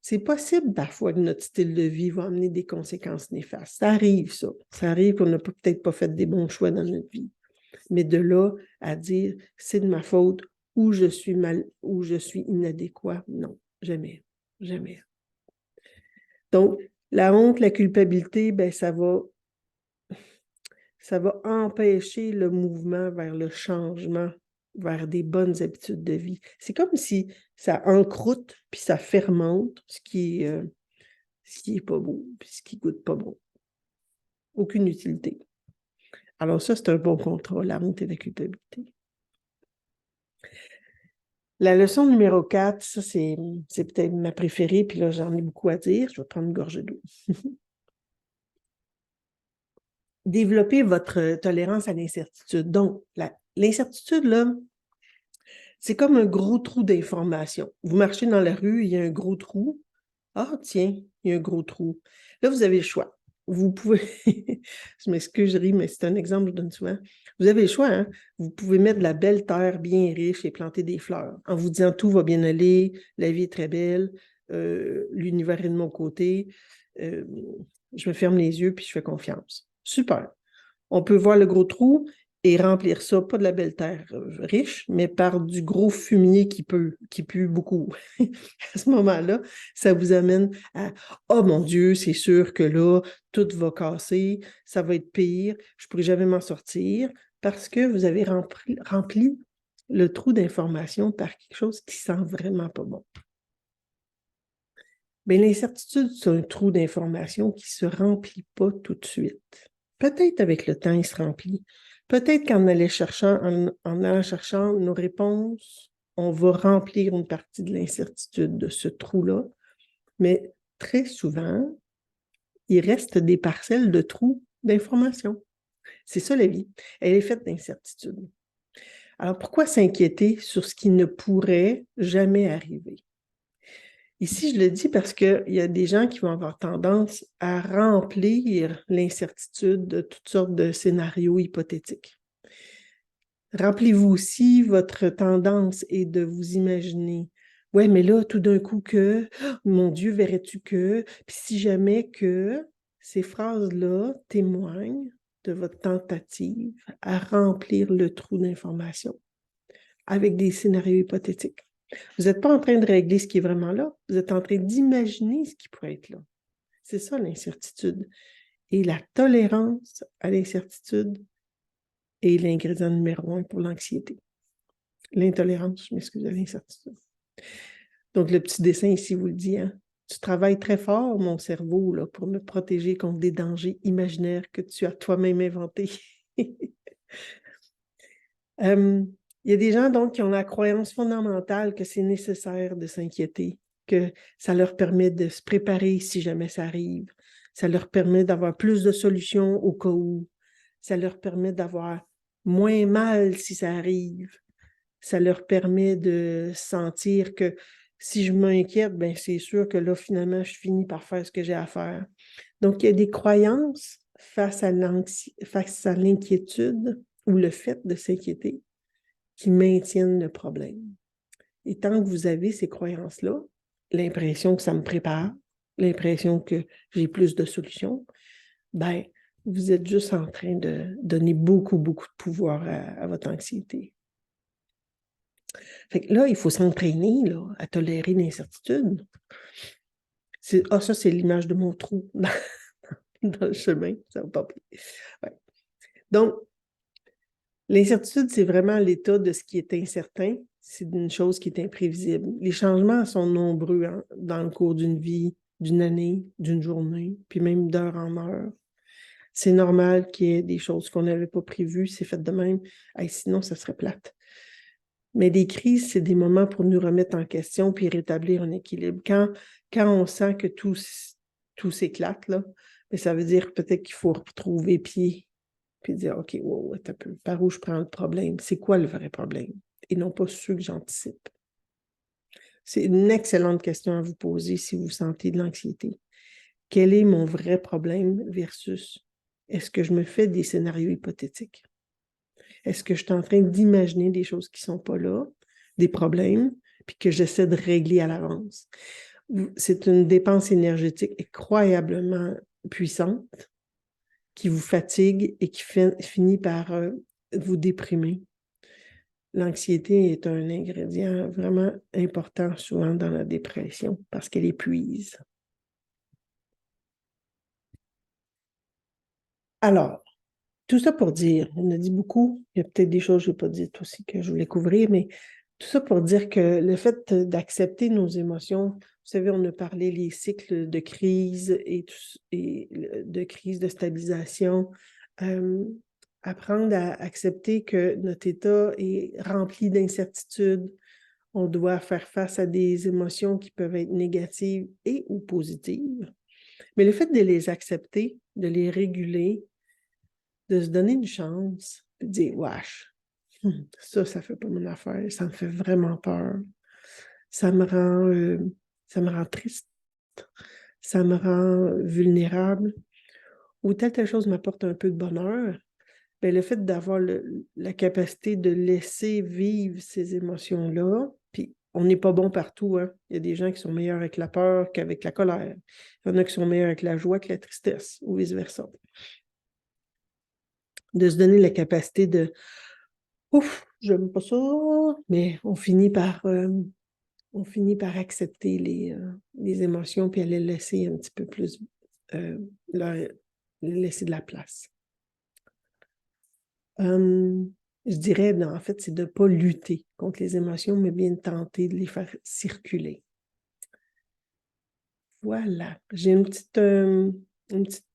Speaker 2: C'est possible parfois que notre style de vie va amener des conséquences néfastes. Ça arrive, ça. Ça arrive qu'on n'a peut-être pas fait des bons choix dans notre vie. Mais de là à dire c'est de ma faute ou je suis ou je suis inadéquat, non, jamais. Jamais. Donc, la honte, la culpabilité, ben, ça va empêcher le mouvement vers le changement, vers des bonnes habitudes de vie. C'est comme si ça encroute puis ça fermente, ce qui est pas beau, puis ce qui goûte pas bon. Aucune utilité. Alors ça, c'est un bon contrat, la honte et la culpabilité. La leçon numéro 4, ça c'est peut-être ma préférée, puis là j'en ai beaucoup à dire, je vais prendre une gorgée d'eau. Développer votre tolérance à l'incertitude. Donc, l'incertitude, là, c'est comme un gros trou d'information. Vous marchez dans la rue, il y a un gros trou. Ah, tiens, il y a un gros trou. Là, vous avez le choix. Vous pouvez, je m'excuse, je ris, mais c'est un exemple que je donne souvent. Vous avez le choix, hein? Vous pouvez mettre de la belle terre bien riche et planter des fleurs en vous disant tout va bien aller, la vie est très belle, l'univers est de mon côté, je me ferme les yeux puis je fais confiance. Super. On peut voir le gros trou et remplir ça, pas de la belle terre riche, mais par du gros fumier qui pue beaucoup. À ce moment-là, ça vous amène à « Oh mon Dieu, c'est sûr que là, tout va casser, ça va être pire, je ne pourrai jamais m'en sortir » parce que vous avez rempli le trou d'information par quelque chose qui sent vraiment pas bon. Bien, l'incertitude, c'est un trou d'information qui ne se remplit pas tout de suite. Peut-être avec le temps, il se remplit. Peut-être qu'en allant cherchant nos réponses, on va remplir une partie de l'incertitude de ce trou-là. Mais très souvent, il reste des parcelles de trous d'information. C'est ça la vie. Elle est faite d'incertitudes. Alors, pourquoi s'inquiéter sur ce qui ne pourrait jamais arriver? Ici, je le dis parce qu'il y a des gens qui vont avoir tendance à remplir l'incertitude de toutes sortes de scénarios hypothétiques. Rappelez-vous aussi, votre tendance est de vous imaginer « Ouais, mais là, tout d'un coup que, oh, mon Dieu, verrais-tu que? » Puis si jamais que ces phrases-là témoignent de votre tentative à remplir le trou d'information avec des scénarios hypothétiques. Vous n'êtes pas en train de régler ce qui est vraiment là, vous êtes en train d'imaginer ce qui pourrait être là. C'est ça l'incertitude. Et la tolérance à l'incertitude est l'ingrédient numéro 1 pour l'anxiété. L'intolérance, je m'excuse, à l'incertitude. Donc, le petit dessin ici vous le dit, hein? Tu travailles très fort, mon cerveau, là, pour me protéger contre des dangers imaginaires que tu as toi-même inventés. Il y a des gens donc qui ont la croyance fondamentale que c'est nécessaire de s'inquiéter, que ça leur permet de se préparer si jamais ça arrive, ça leur permet d'avoir plus de solutions au cas où, ça leur permet d'avoir moins mal si ça arrive, ça leur permet de sentir que si je m'inquiète, ben c'est sûr que là, finalement, je finis par faire ce que j'ai à faire. Donc, il y a des croyances face à l'inquiétude ou le fait de s'inquiéter qui maintiennent le problème. Et tant que vous avez ces croyances-là, l'impression que ça me prépare, l'impression que j'ai plus de solutions, ben, vous êtes juste en train de donner beaucoup, beaucoup de pouvoir à votre anxiété. Fait que là, il faut s'entraîner là, à tolérer l'incertitude. Ça, c'est l'image de mon trou dans le chemin. Ça va pas bien. Ouais. Donc, l'incertitude, c'est vraiment l'état de ce qui est incertain. C'est une chose qui est imprévisible. Les changements sont nombreux dans le cours d'une vie, d'une année, d'une journée, puis même d'heure en heure. C'est normal qu'il y ait des choses qu'on n'avait pas prévues. C'est fait de même. Hey, sinon, ça serait plate. Mais des crises, c'est des moments pour nous remettre en question puis rétablir un équilibre. Quand on sent que tout s'éclate, là, mais ça veut dire peut-être qu'il faut retrouver pied puis dire, OK, wow, un peu, par où je prends le problème? C'est quoi le vrai problème? Et non pas ceux que j'anticipe. C'est une excellente question à vous poser si vous sentez de l'anxiété. Quel est mon vrai problème versus est-ce que je me fais des scénarios hypothétiques? Est-ce que je suis en train d'imaginer des choses qui ne sont pas là, des problèmes, puis que j'essaie de régler à l'avance? C'est une dépense énergétique incroyablement puissante qui vous fatigue et qui finit par vous déprimer. L'anxiété est un ingrédient vraiment important souvent dans la dépression parce qu'elle épuise. Alors, tout ça pour dire, on a dit beaucoup, il y a peut-être des choses que je n'ai pas dites aussi que je voulais couvrir, mais tout ça pour dire que le fait d'accepter nos émotions, vous savez, on a parlé les cycles de crise et de crise de stabilisation, apprendre à accepter que notre état est rempli d'incertitudes, on doit faire face à des émotions qui peuvent être négatives et ou positives, mais le fait de les accepter, de les réguler, de se donner une chance, de dire, wesh, ça fait pas mon affaire, ça me fait vraiment peur. Ça me rend triste, ça me rend vulnérable, ou telle chose m'apporte un peu de bonheur. Bien, le fait d'avoir la capacité de laisser vivre ces émotions-là, puis on n'est pas bon partout, hein? Il y a des gens qui sont meilleurs avec la peur qu'avec la colère. Il y en a qui sont meilleurs avec la joie que la tristesse, ou vice-versa. De se donner la capacité de ouf, j'aime pas ça, mais on finit par accepter les émotions puis à les laisser un petit peu plus, leur laisser de la place. Je dirais, en fait, c'est de ne pas lutter contre les émotions, mais bien de tenter de les faire circuler. Voilà. J'ai une petite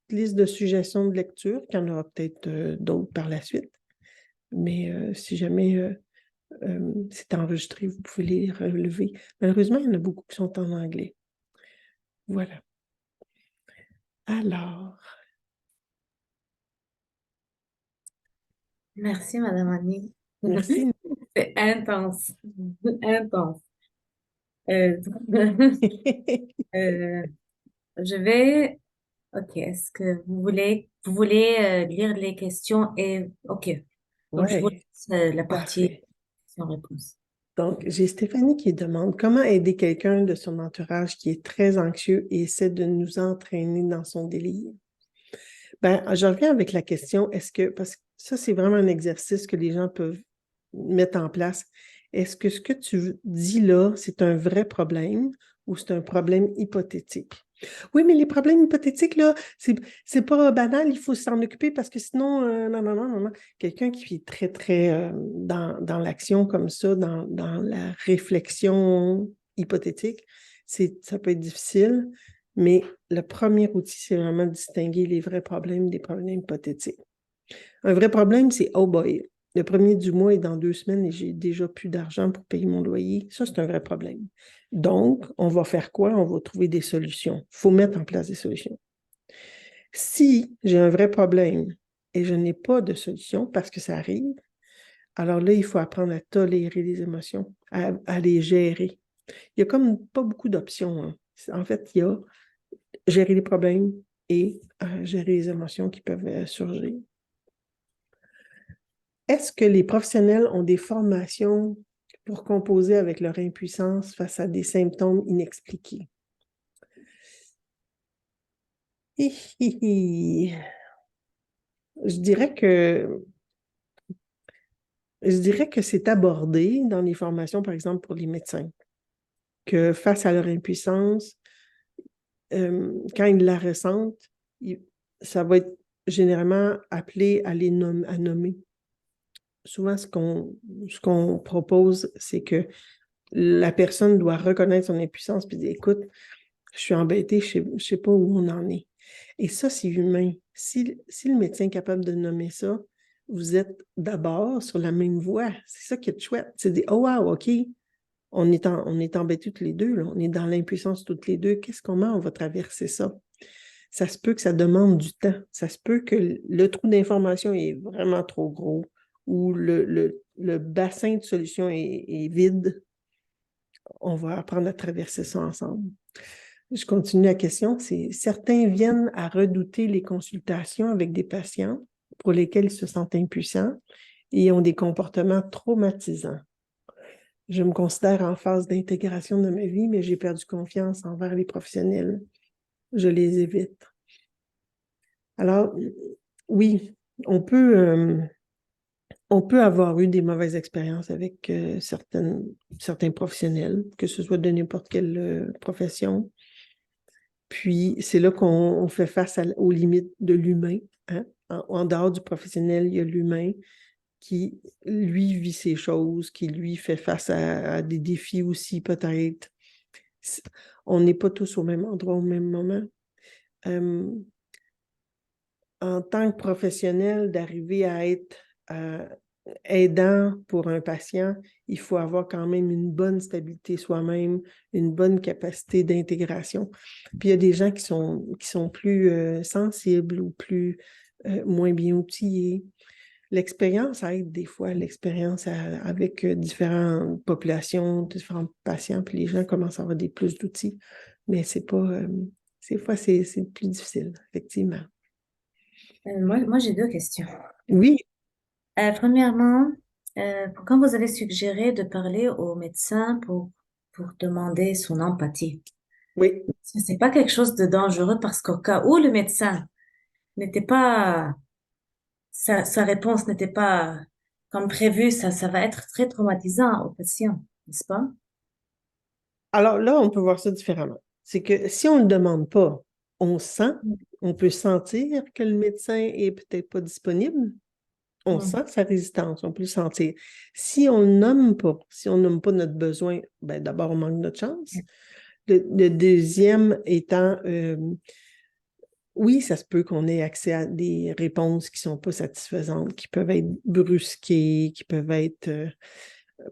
Speaker 2: liste de suggestions de lecture, qu'il y en aura peut-être d'autres par la suite. Mais si jamais c'est enregistré, vous pouvez les relever. Malheureusement, il y en a beaucoup qui sont en anglais. Voilà. Alors,
Speaker 1: Merci, Madame Annie.
Speaker 2: merci.
Speaker 1: C'est intense. Intense. Euh, euh, je vais. Ok. Est-ce que vous voulez lire les questions et ok. Donc je vous
Speaker 2: Ouais,
Speaker 1: laisse la partie
Speaker 2: parfait.
Speaker 1: questions-réponses.
Speaker 2: Donc, j'ai Stéphanie qui demande comment aider quelqu'un de son entourage qui est très anxieux et essaie de nous entraîner dans son délire. Ben, je reviens avec la question, parce que ça, c'est vraiment un exercice que les gens peuvent mettre en place. Est-ce que ce que tu dis là, c'est un vrai problème ou c'est un problème hypothétique? Oui, mais les problèmes hypothétiques, là, c'est pas banal, il faut s'en occuper parce que sinon, non, non, non, non, non. Quelqu'un qui est très, très dans l'action comme ça, dans la réflexion hypothétique, ça peut être difficile, mais le premier outil, c'est vraiment de distinguer les vrais problèmes des problèmes hypothétiques. Un vrai problème, c'est oh boy, le premier du mois est dans 2 semaines et j'ai déjà plus d'argent pour payer mon loyer. Ça, c'est un vrai problème. Donc, on va faire quoi? On va trouver des solutions. Il faut mettre en place des solutions. Si j'ai un vrai problème et je n'ai pas de solution parce que ça arrive, alors là, il faut apprendre à tolérer les émotions, à les gérer. Il y a comme pas beaucoup d'options, hein. En fait, il y a gérer les problèmes et gérer les émotions qui peuvent surgir. Est-ce que les professionnels ont des formations pour composer avec leur impuissance face à des symptômes inexpliqués. Je dirais que c'est abordé dans les formations, par exemple, pour les médecins, que face à leur impuissance, quand ils la ressentent, ça va être généralement appelé à à nommer. Souvent, ce qu'on propose, c'est que la personne doit reconnaître son impuissance puis dire, écoute, je suis embêtée, je ne sais pas où on en est. Et ça, c'est humain. Si le médecin est capable de nommer ça, vous êtes d'abord sur la même voie. C'est ça qui est chouette. C'est dire, oh wow, OK, on est embêtés tous les deux, là. On est dans l'impuissance toutes les deux. Comment on va traverser ça? Ça se peut que ça demande du temps. Ça se peut que le trou d'information est vraiment trop gros ou le bassin de solution est vide. On va apprendre à traverser ça ensemble. Je continue la question. Certains viennent à redouter les consultations avec des patients pour lesquels ils se sentent impuissants et ont des comportements traumatisants. Je me considère en phase d'intégration de ma vie, mais j'ai perdu confiance envers les professionnels. Je les évite. Alors, oui, on peut avoir eu des mauvaises expériences avec certains professionnels, que ce soit de n'importe quelle profession. Puis, c'est là qu'on fait face aux limites de l'humain. Hein? En dehors du professionnel, il y a l'humain qui, lui, vit ces choses, qui, lui, fait face à des défis aussi, peut-être. On n'est pas tous au même endroit au même moment. En tant que professionnel, d'arriver à être aidant pour un patient, il faut avoir quand même une bonne stabilité soi-même, une bonne capacité d'intégration. Puis il y a des gens qui sont plus sensibles ou moins bien outillés. L'expérience aide des fois, l'expérience avec différentes populations, différents patients, puis les gens commencent à avoir plus d'outils. Mais c'est pas... Des fois, c'est plus difficile, effectivement.
Speaker 1: Moi j'ai deux questions.
Speaker 2: Oui,
Speaker 1: Premièrement, quand vous avez suggéré de parler au médecin pour demander son empathie,
Speaker 2: oui.
Speaker 1: c'est pas quelque chose de dangereux parce qu'au cas où le médecin n'était pas, sa réponse n'était pas comme prévu, ça va être très traumatisant au patient, n'est-ce pas?
Speaker 2: Alors là, on peut voir ça différemment. C'est que si on ne le demande pas, on sent, on peut sentir que le médecin est peut-être pas disponible. On
Speaker 1: Mm.
Speaker 2: sent sa résistance, on peut le sentir. Si on ne nomme pas, si on ne nomme pas notre besoin, ben d'abord, on manque notre chance. Le deuxième étant, oui, ça se peut qu'on ait accès à des réponses qui ne sont pas satisfaisantes, qui peuvent être brusquées, qui peuvent être...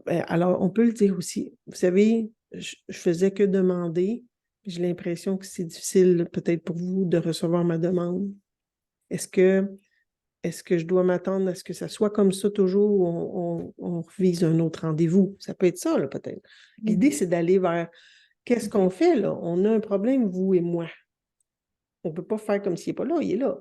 Speaker 2: alors, on peut le dire aussi. Vous savez, je faisais que demander. J'ai l'impression que c'est difficile peut-être pour vous de recevoir ma demande. Est-ce que, est-ce que je dois m'attendre à ce que ça soit comme ça toujours ou on revise un autre rendez-vous? Ça peut être ça, là, peut-être. L'idée, c'est d'aller vers qu'est-ce qu'on fait, là? On a un problème, vous et moi. On ne peut pas faire comme s'il n'est pas là, il est là.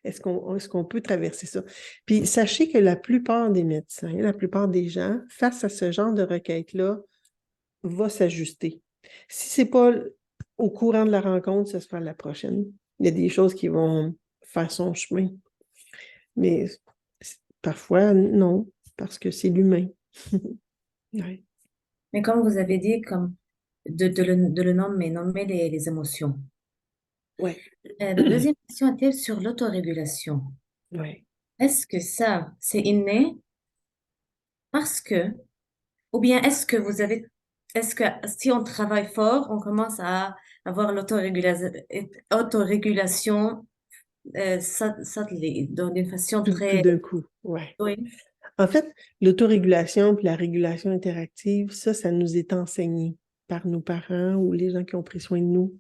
Speaker 2: Est-ce qu'on peut traverser ça? Puis sachez que la plupart des médecins, la plupart des gens, face à ce genre de requête-là, va s'ajuster. Si ce n'est pas au courant de la rencontre, ce sera la prochaine. Il y a des choses qui vont faire son chemin. Mais parfois, non, parce que c'est l'humain. Ouais.
Speaker 1: Mais comme vous avez dit, comme de le nommer les émotions.
Speaker 2: Ouais.
Speaker 1: Ma deuxième question était sur l'autorégulation.
Speaker 2: Ouais.
Speaker 1: Est-ce que ça, c'est inné parce que, ou bien est-ce que si on travaille fort, on commence à avoir autorégulation, d'une façon
Speaker 2: Tout
Speaker 1: très,
Speaker 2: d'un coup, ouais.
Speaker 1: oui.
Speaker 2: En fait, l'autorégulation puis la régulation interactive, ça nous est enseigné par nos parents ou les gens qui ont pris soin de nous.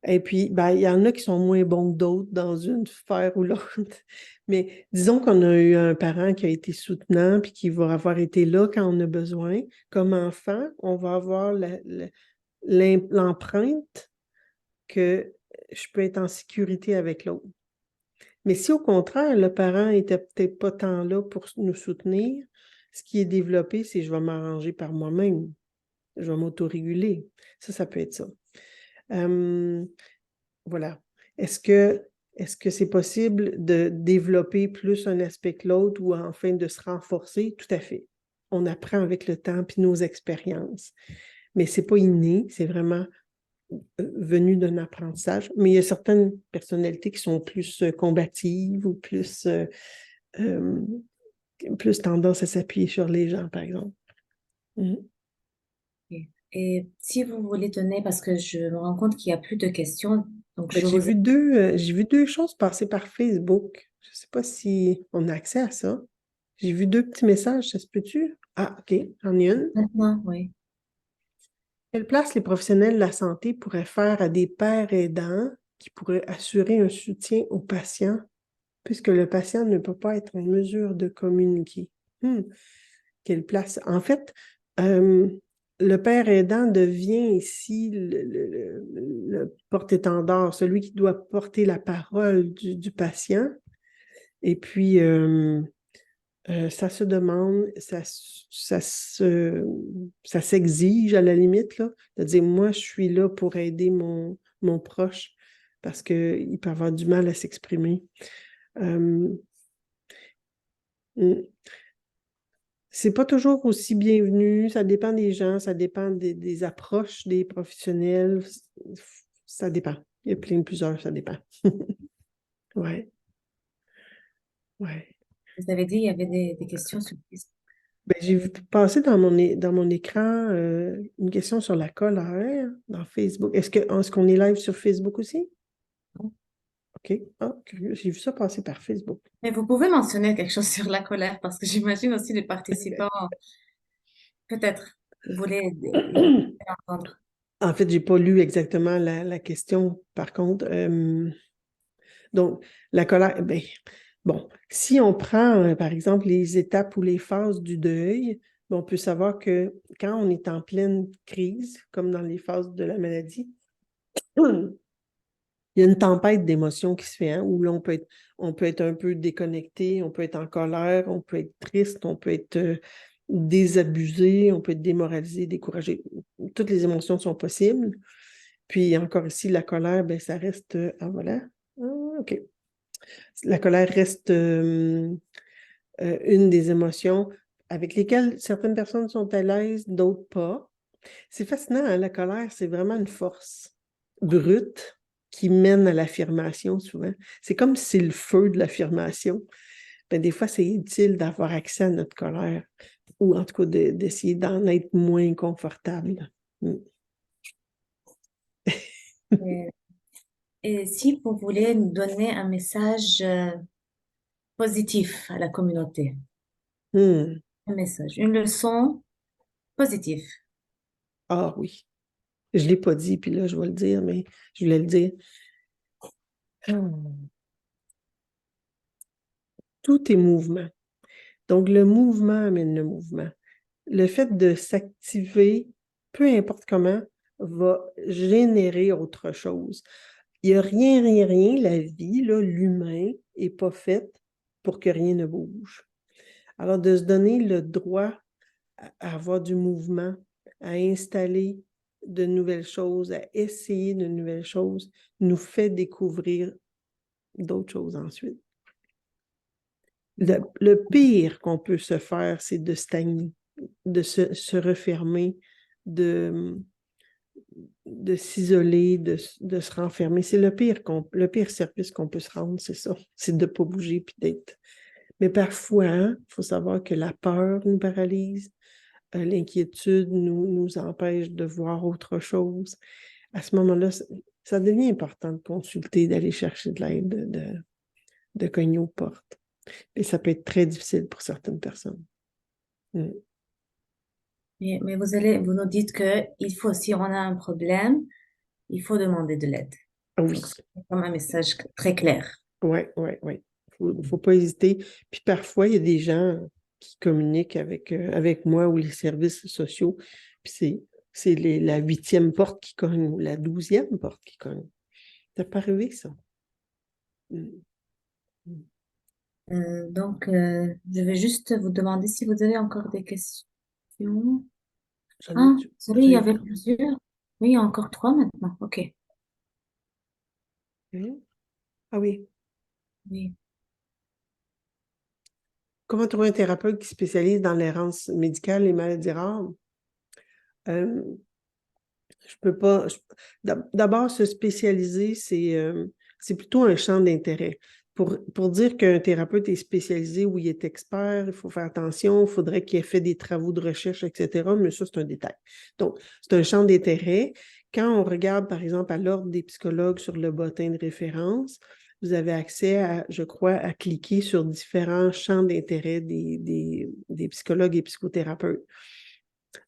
Speaker 2: Et puis, ben, il y en a qui sont moins bons que d'autres dans une sphère ou l'autre. Mais disons qu'on a eu un parent qui a été soutenant puis qui va avoir été là quand on a besoin. Comme enfant, on va avoir l'empreinte que je peux être en sécurité avec l'autre. Mais si au contraire, le parent n'était peut-être pas tant là pour nous soutenir, Ce qui est développé, c'est je vais m'arranger par moi-même. Je vais m'autoréguler. Ça peut être ça. Voilà. Est-ce que c'est possible de développer plus un aspect que l'autre ou enfin de se renforcer? Tout à fait. On apprend avec le temps puis nos expériences. Mais c'est pas inné, c'est vraiment venu d'un apprentissage. Mais il y a certaines personnalités qui sont plus combatives ou plus tendance à s'appuyer sur les gens, par exemple.
Speaker 1: Et si vous voulez donner, parce que je me rends compte qu'il n'y a plus de questions, donc
Speaker 2: Ben,
Speaker 1: je vous...
Speaker 2: j'ai vu deux choses passer par Facebook. Je ne sais pas si on a accès à ça. J'ai vu deux petits messages, ça se peut-tu? Ah, OK, j'en ai une.
Speaker 1: Maintenant, oui.
Speaker 2: Quelle place les professionnels de la santé pourraient faire à des pères aidants qui pourraient assurer un soutien aux patients puisque le patient ne peut pas être en mesure de communiquer? Quelle place? En fait, le père aidant devient ici le porte-étendard, celui qui doit porter la parole du patient. Et puis, ça se demande, ça s'exige à la limite, là, de dire, moi, je suis là pour aider mon proche parce qu'il peut avoir du mal à s'exprimer. Euh, C'est pas toujours aussi bienvenu, ça dépend des gens, ça dépend des approches des professionnels, ça dépend. Il y a plusieurs, ça dépend. Ouais, ouais.
Speaker 1: Vous avez dit il y avait des questions sur Facebook.
Speaker 2: Ben, j'ai vu passer dans mon écran une question sur la colère dans Facebook. Est-ce qu'on est live sur Facebook aussi? OK. Ah, curieux. J'ai vu ça passer par Facebook.
Speaker 1: Mais vous pouvez mentionner quelque chose sur la colère, parce que j'imagine aussi les participants, peut-être, ils voulaient entendre.
Speaker 2: En fait, j'ai pas lu exactement la question, par contre. Donc, la colère, ben, bon, si on prend, par exemple, les étapes ou les phases du deuil, ben, on peut savoir que quand on est en pleine crise, comme dans les phases de la maladie, il y a une tempête d'émotions qui se fait, hein, où là, on peut être un peu déconnecté, on peut être en colère, on peut être triste, on peut être désabusé, on peut être démoralisé, découragé. Toutes les émotions sont possibles. Puis encore ici, la colère, ben, ça reste... ah, voilà. Ah, OK. La colère reste une des émotions avec lesquelles certaines personnes sont à l'aise, d'autres pas. C'est fascinant, hein, la colère, c'est vraiment une force brute qui mène à l'affirmation souvent. C'est comme si c'est le feu de l'affirmation. Ben, des fois, c'est utile d'avoir accès à notre colère ou en tout cas d'essayer d'en être moins confortable.
Speaker 1: Et, et si vous voulez nous donner un message positif à la communauté,
Speaker 2: Hmm.
Speaker 1: un message, une leçon positive.
Speaker 2: Ah oui, je ne l'ai pas dit, puis là, je vais le dire, mais je voulais le dire. Tout est mouvement. Donc, le mouvement amène le mouvement. Le fait de s'activer, peu importe comment, va générer autre chose. Il n'y a rien, rien, rien. La vie, là, l'humain, n'est pas faite pour que rien ne bouge. Alors, de se donner le droit à avoir du mouvement, à installer de nouvelles choses, à essayer de nouvelles choses, nous fait découvrir d'autres choses ensuite. Le pire qu'on peut se faire, c'est de stagner, de se refermer, de s'isoler, de se renfermer. C'est le pire service qu'on peut se rendre, c'est ça. C'est de ne pas bouger puis d'être. Mais parfois, il faut savoir que la peur nous paralyse, l'inquiétude nous empêche de voir autre chose. À ce moment-là, ça devient important de consulter, d'aller chercher de l'aide, de cogner aux portes. Et ça peut être très difficile pour certaines personnes.
Speaker 1: Mais vous nous dites que il faut, si on a un problème, il faut demander de l'aide.
Speaker 2: Oui,
Speaker 1: Donc, c'est comme un message très clair.
Speaker 2: oui, oui, oui. Faut pas hésiter. Puis parfois, il y a des gens qui communiquent avec moi ou les services sociaux. Puis c'est la 8e porte qui cogne ou la 12e porte qui cogne. Ça peut arriver, ça. Mm.
Speaker 1: Je vais juste vous demander si vous avez encore des questions.
Speaker 2: J'en ai,
Speaker 1: Ah, vous savez, il y
Speaker 2: j'ai-
Speaker 1: avait plusieurs. Oui, il y a encore trois maintenant. OK.
Speaker 2: hein? Ah oui.
Speaker 1: Oui.
Speaker 2: Comment trouver un thérapeute qui spécialise dans l'errance médicale et maladies rares? Euh, je peux pas. D'abord, se spécialiser, c'est plutôt un champ d'intérêt. Pour dire qu'un thérapeute est spécialisé ou il est expert, il faut faire attention, il faudrait qu'il ait fait des travaux de recherche, etc. Mais ça, c'est un détail. Donc, c'est un champ d'intérêt. Quand on regarde, par exemple, à l'Ordre des psychologues sur le bottin de référence, vous avez accès à, je crois, à cliquer sur différents champs d'intérêt des psychologues et psychothérapeutes.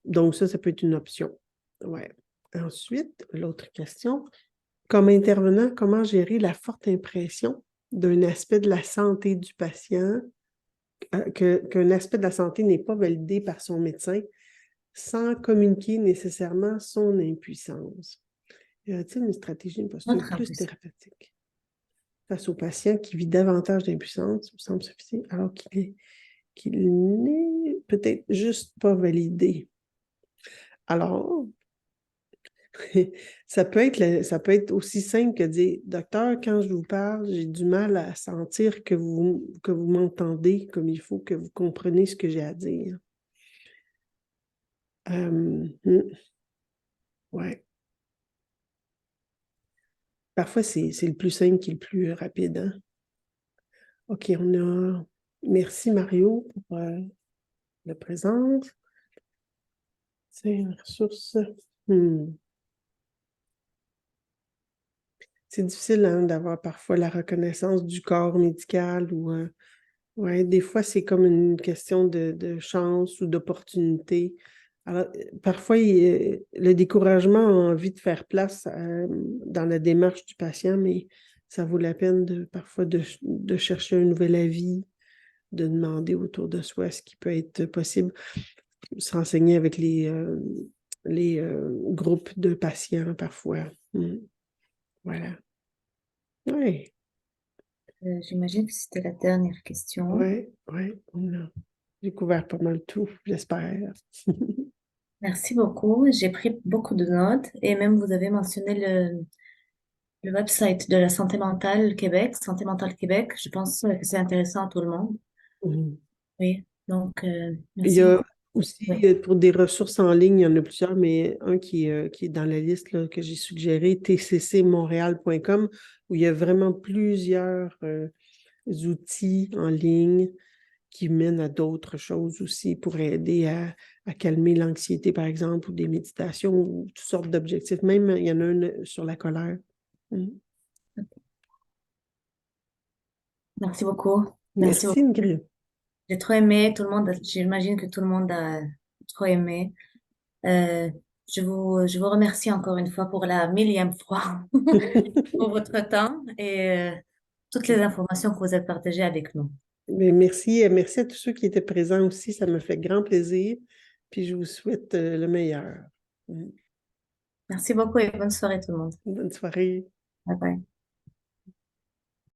Speaker 2: Donc, ça peut être une option. Ouais. Ensuite, l'autre question. Comme intervenant, comment gérer la forte impression d'un aspect de la santé du patient, qu'un aspect de la santé n'est pas validé par son médecin sans communiquer nécessairement son impuissance? Y a-t-il une stratégie, une posture
Speaker 1: Notre
Speaker 2: plus
Speaker 1: impuissance.
Speaker 2: thérapeutique face au patient qui vit davantage d'impuissance, me semble suffisant, alors qu'il n'est peut-être juste pas validé? Alors, ça peut être aussi simple que dire, docteur, quand je vous parle, j'ai du mal à sentir que vous m'entendez comme il faut, que vous comprenez ce que j'ai à dire. Ouais. Parfois, c'est le plus simple qui est le plus rapide, hein? OK, on a. Merci Mario pour la présence. C'est une ressource. Hmm. C'est difficile hein, d'avoir parfois la reconnaissance du corps médical ou ouais, des fois, c'est comme une question de chance ou d'opportunité. Alors, parfois, le découragement a envie de faire place dans la démarche du patient, mais ça vaut la peine parfois de chercher un nouvel avis, de demander autour de soi ce qui peut être possible, se renseigner avec les groupes de patients parfois. Voilà. Oui,
Speaker 1: J'imagine que c'était la dernière question.
Speaker 2: oui, oui. On a découvert pas mal tout, j'espère.
Speaker 1: Merci beaucoup. J'ai pris beaucoup de notes et même vous avez mentionné le website de la Santé mentale Québec, Santé mentale Québec. Je pense que c'est intéressant à tout le monde.
Speaker 2: Mhm.
Speaker 1: Oui,
Speaker 2: Il y
Speaker 1: merci
Speaker 2: a
Speaker 1: beaucoup.
Speaker 2: aussi,
Speaker 1: Oui.
Speaker 2: pour des ressources en ligne, il y en a plusieurs, mais un qui est dans la liste là, que j'ai suggéré, tccmontréal.com, où il y a vraiment plusieurs outils en ligne qui mènent à d'autres choses aussi pour aider à calmer l'anxiété, par exemple, ou des méditations, ou toutes sortes d'objectifs. Même, il y en a un sur la colère. Mm.
Speaker 1: Merci beaucoup. Merci
Speaker 2: Merci,
Speaker 1: beaucoup.
Speaker 2: Ingrid.
Speaker 1: J'ai trop aimé. J'imagine que tout le monde a trop aimé. Euh, je vous remercie encore une fois pour la millième fois pour votre temps et toutes les informations que vous avez partagées avec nous.
Speaker 2: Mais merci à tous ceux qui étaient présents aussi. Ça me fait grand plaisir. Puis je vous souhaite le meilleur.
Speaker 1: Merci beaucoup et bonne soirée tout le monde.
Speaker 2: Bonne soirée.
Speaker 1: Bye bye.